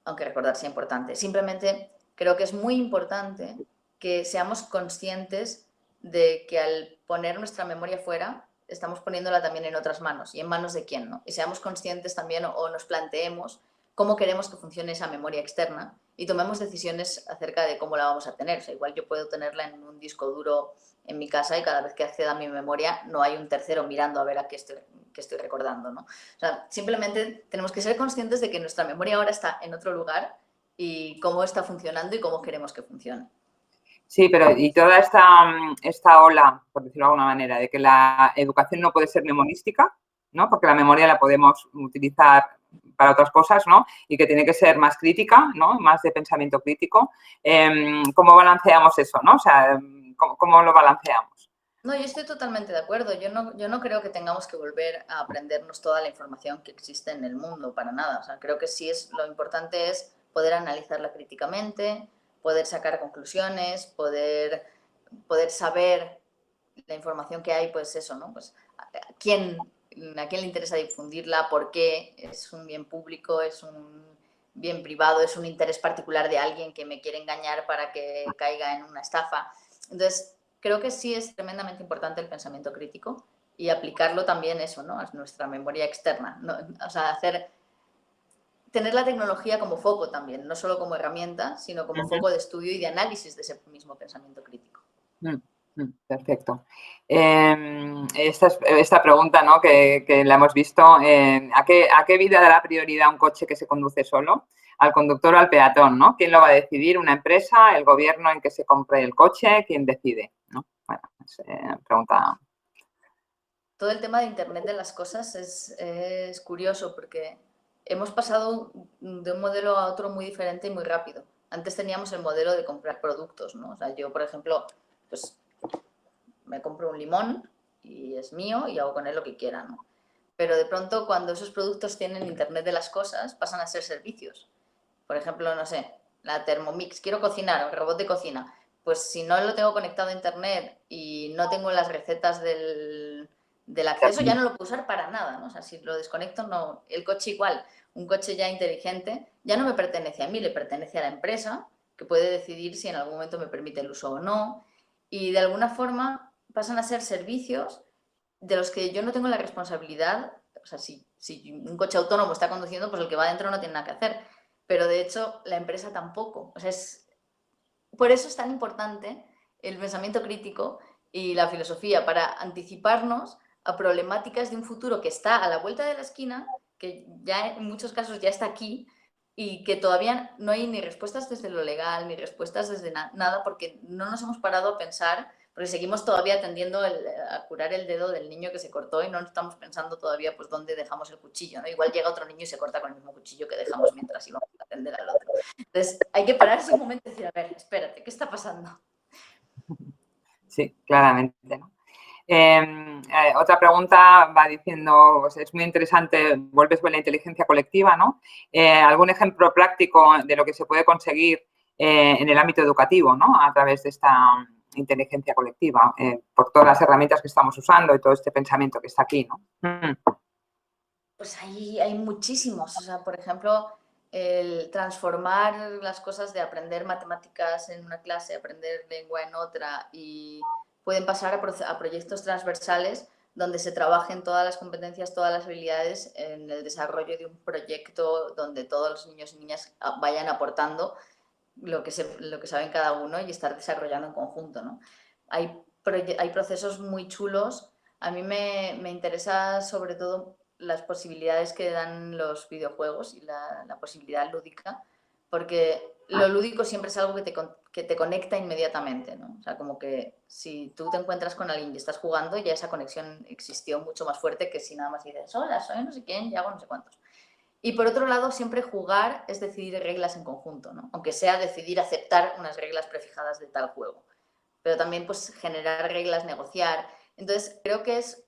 aunque recordar sea importante. Simplemente creo que es muy importante que seamos conscientes de que al poner nuestra memoria fuera, estamos poniéndola también en otras manos. ¿Y en manos de quién? ¿No? Y seamos conscientes también o nos planteemos cómo queremos que funcione esa memoria externa y tomemos decisiones acerca de cómo la vamos a tener. O sea, igual yo puedo tenerla en un disco duro en mi casa y cada vez que acceda a mi memoria no hay un tercero mirando a ver a qué estoy recordando, ¿no? O sea, simplemente tenemos que ser conscientes de que nuestra memoria ahora está en otro lugar y cómo está funcionando y cómo queremos que funcione. Sí, pero y toda esta ola, por decirlo de alguna manera, de que la educación no puede ser memorística, ¿no? Porque la memoria la podemos utilizar para otras cosas, ¿no? Y que tiene que ser más crítica, ¿no? Más de pensamiento crítico. ¿Cómo balanceamos eso, no? O sea, ¿cómo lo balanceamos? No, yo estoy totalmente de acuerdo. Yo no creo que tengamos que volver a aprendernos toda la información que existe en el mundo, para nada. O sea, creo que lo importante es poder analizarla críticamente, poder sacar conclusiones, poder saber la información que hay, pues eso, ¿no? Pues a quién le interesa difundirla, por qué, es un bien público, es un bien privado, es un interés particular de alguien que me quiere engañar para que caiga en una estafa. Entonces, creo que sí es tremendamente importante el pensamiento crítico y aplicarlo también eso, ¿no? A nuestra memoria externa, ¿no? O sea, tener la tecnología como foco también, no solo como herramienta, sino como foco de estudio y de análisis de ese mismo pensamiento crítico. Perfecto. Esta pregunta, ¿no? que la hemos visto, ¿a qué vida dará prioridad un coche que se conduce solo? ¿Al conductor o al peatón? ¿No? ¿Quién lo va a decidir? ¿Una empresa? ¿El gobierno en que se compre el coche? ¿Quién decide? ¿No? Bueno, pregunta. Todo el tema de Internet de las cosas es curioso porque hemos pasado de un modelo a otro muy diferente y muy rápido. Antes teníamos el modelo de comprar productos, ¿no? O sea, yo, por ejemplo, pues me compro un limón y es mío y hago con él lo que quiera, ¿no? Pero de pronto cuando esos productos tienen Internet de las cosas pasan a ser servicios. Por ejemplo, no sé, la Thermomix, quiero cocinar, el robot de cocina. Pues si no lo tengo conectado a Internet y no tengo las recetas del acceso, ya no lo puedo usar para nada, ¿no? O sea, si lo desconecto, no. El coche igual, un coche ya inteligente, ya no me pertenece a mí, le pertenece a la empresa, que puede decidir si en algún momento me permite el uso o no. Y de alguna forma pasan a ser servicios de los que yo no tengo la responsabilidad. O sea, si un coche autónomo está conduciendo, pues el que va adentro no tiene nada que hacer. Pero de hecho, la empresa tampoco. O sea, por eso es tan importante el pensamiento crítico y la filosofía, para anticiparnos a problemáticas de un futuro que está a la vuelta de la esquina, que ya en muchos casos ya está aquí y que todavía no hay ni respuestas desde lo legal, ni respuestas desde nada, porque no nos hemos parado a pensar, porque seguimos todavía tendiendo a curar el dedo del niño que se cortó y no estamos pensando todavía pues dónde dejamos el cuchillo, ¿no? Igual llega otro niño y se corta con el mismo cuchillo que dejamos mientras íbamos a atender al otro. Entonces hay que pararse un momento y decir, a ver, espérate, ¿qué está pasando? Sí, claramente, ¿no? Otra pregunta va diciendo, pues es muy interesante, vuelves con la inteligencia colectiva, ¿no? ¿Algún ejemplo práctico de lo que se puede conseguir en el ámbito educativo, ¿no? A través de esta inteligencia colectiva, por todas las herramientas que estamos usando y todo este pensamiento que está aquí, ¿no? Pues hay muchísimos. O sea, por ejemplo, el transformar las cosas de aprender matemáticas en una clase, aprender lengua en otra, y pueden pasar a proyectos transversales donde se trabajen todas las competencias, todas las habilidades en el desarrollo de un proyecto donde todos los niños y niñas vayan aportando lo que saben cada uno y estar desarrollando en conjunto, ¿no? Hay procesos muy chulos. A mí me interesa sobre todo las posibilidades que dan los videojuegos y la posibilidad lúdica, porque lo lúdico siempre es algo que te conecta inmediatamente, ¿no? O sea, como que si tú te encuentras con alguien y estás jugando, ya esa conexión existió mucho más fuerte que si nada más dices, hola, soy no sé quién y hago no sé cuántos. Y por otro lado, siempre jugar es decidir reglas en conjunto, ¿no? Aunque sea decidir aceptar unas reglas prefijadas de tal juego. Pero también pues generar reglas, negociar. Entonces creo que es,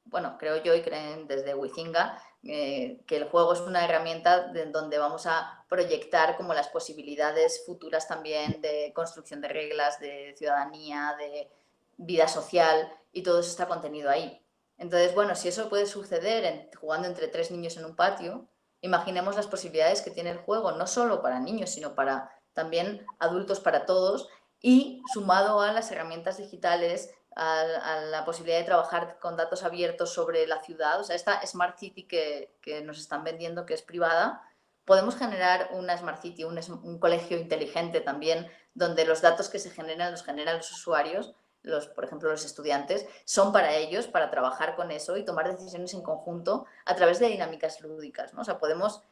bueno, creo yo y creen desde Wizinga que el juego es una herramienta donde vamos a proyectar como las posibilidades futuras también de construcción de reglas, de ciudadanía, de vida social, y todo eso está contenido ahí. Entonces, bueno, si eso puede suceder jugando entre tres niños en un patio, imaginemos las posibilidades que tiene el juego, no solo para niños, sino para también adultos, para todos, y sumado a las herramientas digitales, a la posibilidad de trabajar con datos abiertos sobre la ciudad, o sea, esta Smart City que nos están vendiendo, que es privada, podemos generar una Smart City, un colegio inteligente también, donde los datos que se generan los generan los usuarios, por ejemplo, los estudiantes, son para ellos, para trabajar con eso y tomar decisiones en conjunto a través de dinámicas lúdicas, ¿no? O sea, podemos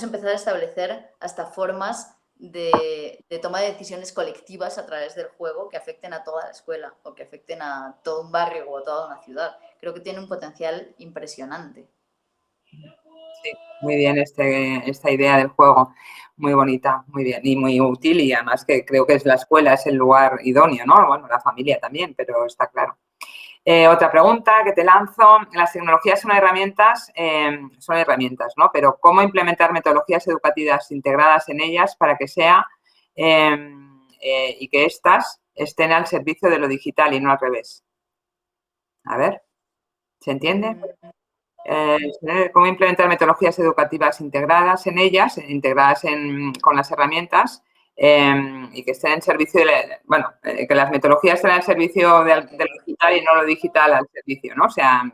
empezar a establecer hasta formas de toma de decisiones colectivas a través del juego que afecten a toda la escuela o que afecten a todo un barrio o a toda una ciudad. Creo que tiene un potencial impresionante. Sí, muy bien esta idea del juego, muy bonita, muy bien y muy útil, y además que creo que la escuela es el lugar idóneo, ¿no? Bueno, la familia también, pero está claro. Otra pregunta que te lanzo: las tecnologías son herramientas, ¿no? Pero ¿cómo implementar metodologías educativas integradas en ellas para que sea y que éstas estén al servicio de lo digital y no al revés? A ver, ¿se entiende? Cómo implementar metodologías educativas integradas en ellas, con las herramientas, y que estén en servicio que las metodologías estén al servicio de lo digital y no lo digital al servicio, ¿no? O sea,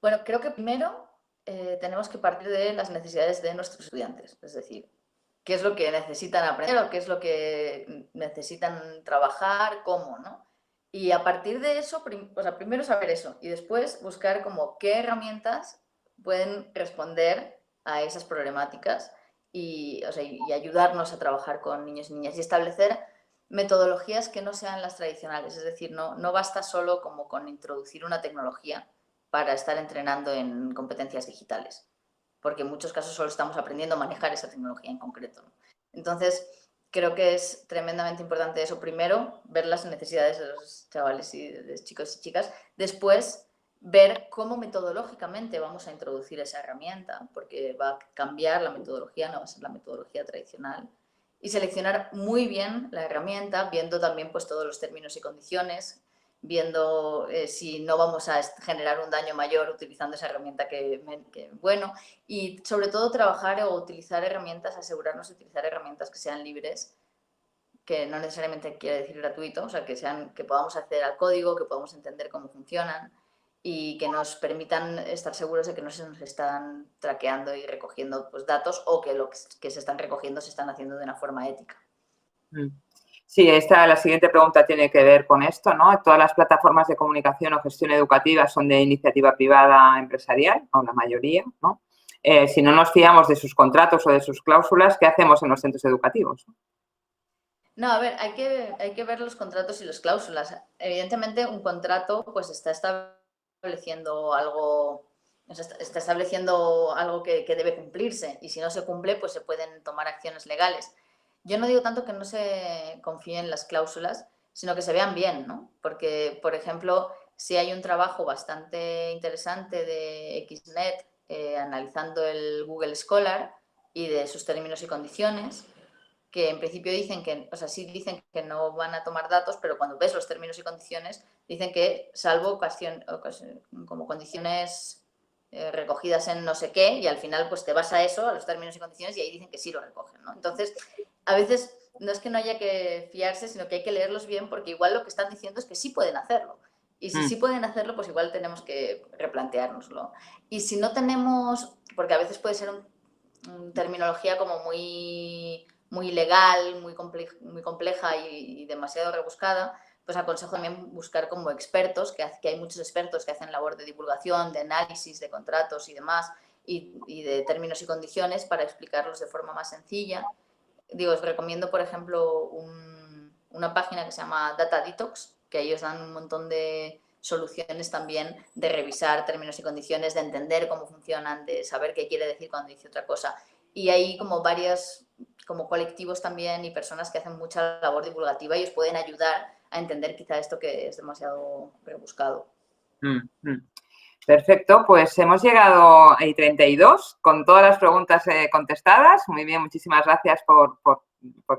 Bueno, creo que primero tenemos que partir de las necesidades de nuestros estudiantes, es decir, qué es lo que necesitan aprender o qué es lo que necesitan trabajar, cómo, ¿no? Y a partir de eso, o sea, primero saber eso y después buscar como qué herramientas pueden responder a esas problemáticas y, o sea, y ayudarnos a trabajar con niños y niñas y establecer metodologías que no sean las tradicionales. Es decir, no basta solo como con introducir una tecnología para estar entrenando en competencias digitales, porque en muchos casos solo estamos aprendiendo a manejar esa tecnología en concreto, ¿no? Entonces, creo que es tremendamente importante eso. Primero, ver las necesidades de los chavales y de los chicos y chicas. Después, ver cómo metodológicamente vamos a introducir esa herramienta, porque va a cambiar la metodología, no va a ser la metodología tradicional. Y seleccionar muy bien la herramienta, viendo también pues, todos los términos y condiciones, viendo si no vamos a generar un daño mayor utilizando esa herramienta bueno, y sobre todo trabajar o utilizar herramientas, asegurarnos de utilizar herramientas que sean libres, que no necesariamente quiere decir gratuito, o sea, que podamos acceder al código, que podamos entender cómo funcionan y que nos permitan estar seguros de que no se nos están traqueando y recogiendo pues, datos, o que lo que se están recogiendo se están haciendo de una forma ética. Sí, la siguiente pregunta tiene que ver con esto, ¿no? Todas las plataformas de comunicación o gestión educativa son de iniciativa privada empresarial, o la mayoría, ¿no? Si no nos fiamos de sus contratos o de sus cláusulas, ¿qué hacemos en los centros educativos? No, a ver, hay que ver los contratos y las cláusulas. Evidentemente, un contrato pues está estableciendo algo, está estableciendo algo que debe cumplirse, y si no se cumple, pues se pueden tomar acciones legales. Yo no digo tanto que no se confíen en las cláusulas, sino que se vean bien, ¿no? Porque, por ejemplo, si hay un trabajo bastante interesante de XNet analizando el Google Scholar y de sus términos y condiciones, que en principio dicen que, o sea, sí dicen que no van a tomar datos, pero cuando ves los términos y condiciones, dicen que salvo como condiciones recogidas en no sé qué, y al final pues te vas a eso, a los términos y condiciones, y ahí dicen que sí lo recogen, ¿no? Entonces, a veces no es que no haya que fiarse, sino que hay que leerlos bien, porque igual lo que están diciendo es que sí pueden hacerlo. Y si sí pueden hacerlo, pues igual tenemos que replanteárnoslo. Y si no tenemos, porque a veces puede ser una terminología como muy legal, muy compleja y demasiado rebuscada, pues aconsejo también buscar como expertos, que hay muchos expertos que hacen labor de divulgación, de análisis de contratos y demás, y de términos y condiciones para explicarlos de forma más sencilla. Digo, os recomiendo, por ejemplo, una página que se llama Data Detox, que ellos dan un montón de soluciones también de revisar términos y condiciones, de entender cómo funcionan, de saber qué quiere decir cuando dice otra cosa. Y hay como varios como colectivos también y personas que hacen mucha labor divulgativa y os pueden ayudar a entender quizá esto que es demasiado rebuscado. Perfecto, pues hemos llegado a 32 con todas las preguntas contestadas. Muy bien, muchísimas gracias por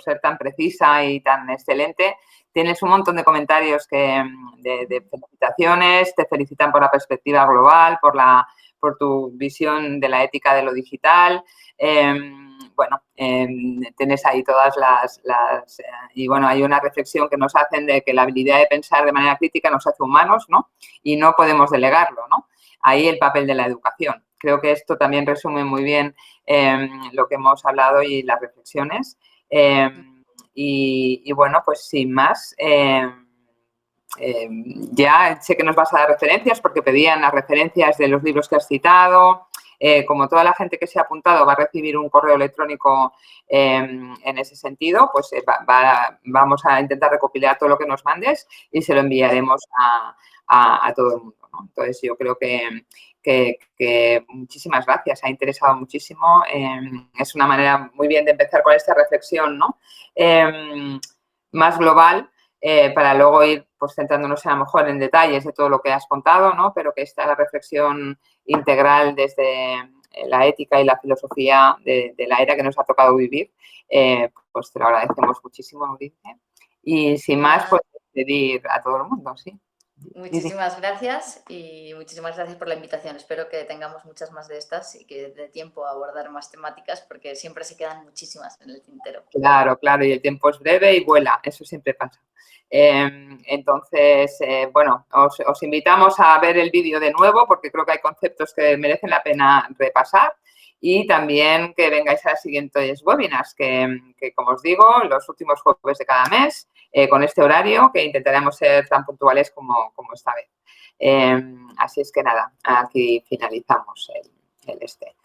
ser tan precisa y tan excelente. Tienes un montón de comentarios de felicitaciones, te felicitan por la perspectiva global, por tu visión de la ética de lo digital. Tienes ahí todas y bueno, hay una reflexión que nos hacen de que la habilidad de pensar de manera crítica nos hace humanos, ¿no? Y no podemos delegarlo, ¿no? Ahí el papel de la educación. Creo que esto también resume muy bien lo que hemos hablado y las reflexiones. Y bueno, pues sin más, ya sé que nos vas a dar referencias porque pedían las referencias de los libros que has citado. Como toda la gente que se ha apuntado va a recibir un correo electrónico en ese sentido, pues vamos a intentar recopilar todo lo que nos mandes y se lo enviaremos a todo el mundo, ¿no? Entonces, yo creo que muchísimas gracias, ha interesado muchísimo. Es una manera muy bien de empezar con esta reflexión, ¿no? Más global, para luego ir pues, centrándonos a lo mejor en detalles de todo lo que has contado, ¿no? Pero que esta reflexión integral desde la ética y la filosofía de la era que nos ha tocado vivir, pues te lo agradecemos muchísimo, Mauricio. Y sin más, pues pedir a todo el mundo, sí. Muchísimas gracias y muchísimas gracias por la invitación. Espero que tengamos muchas más de estas y que dé tiempo a abordar más temáticas porque siempre se quedan muchísimas en el tintero. Claro, claro, y el tiempo es breve y vuela, eso siempre pasa. Entonces, bueno, os invitamos a ver el vídeo de nuevo porque creo que hay conceptos que merecen la pena repasar y también que vengáis a los siguientes webinars que como os digo, los últimos jueves de cada mes con este horario que intentaremos ser tan puntuales como esta vez. Así es que nada, aquí finalizamos el este.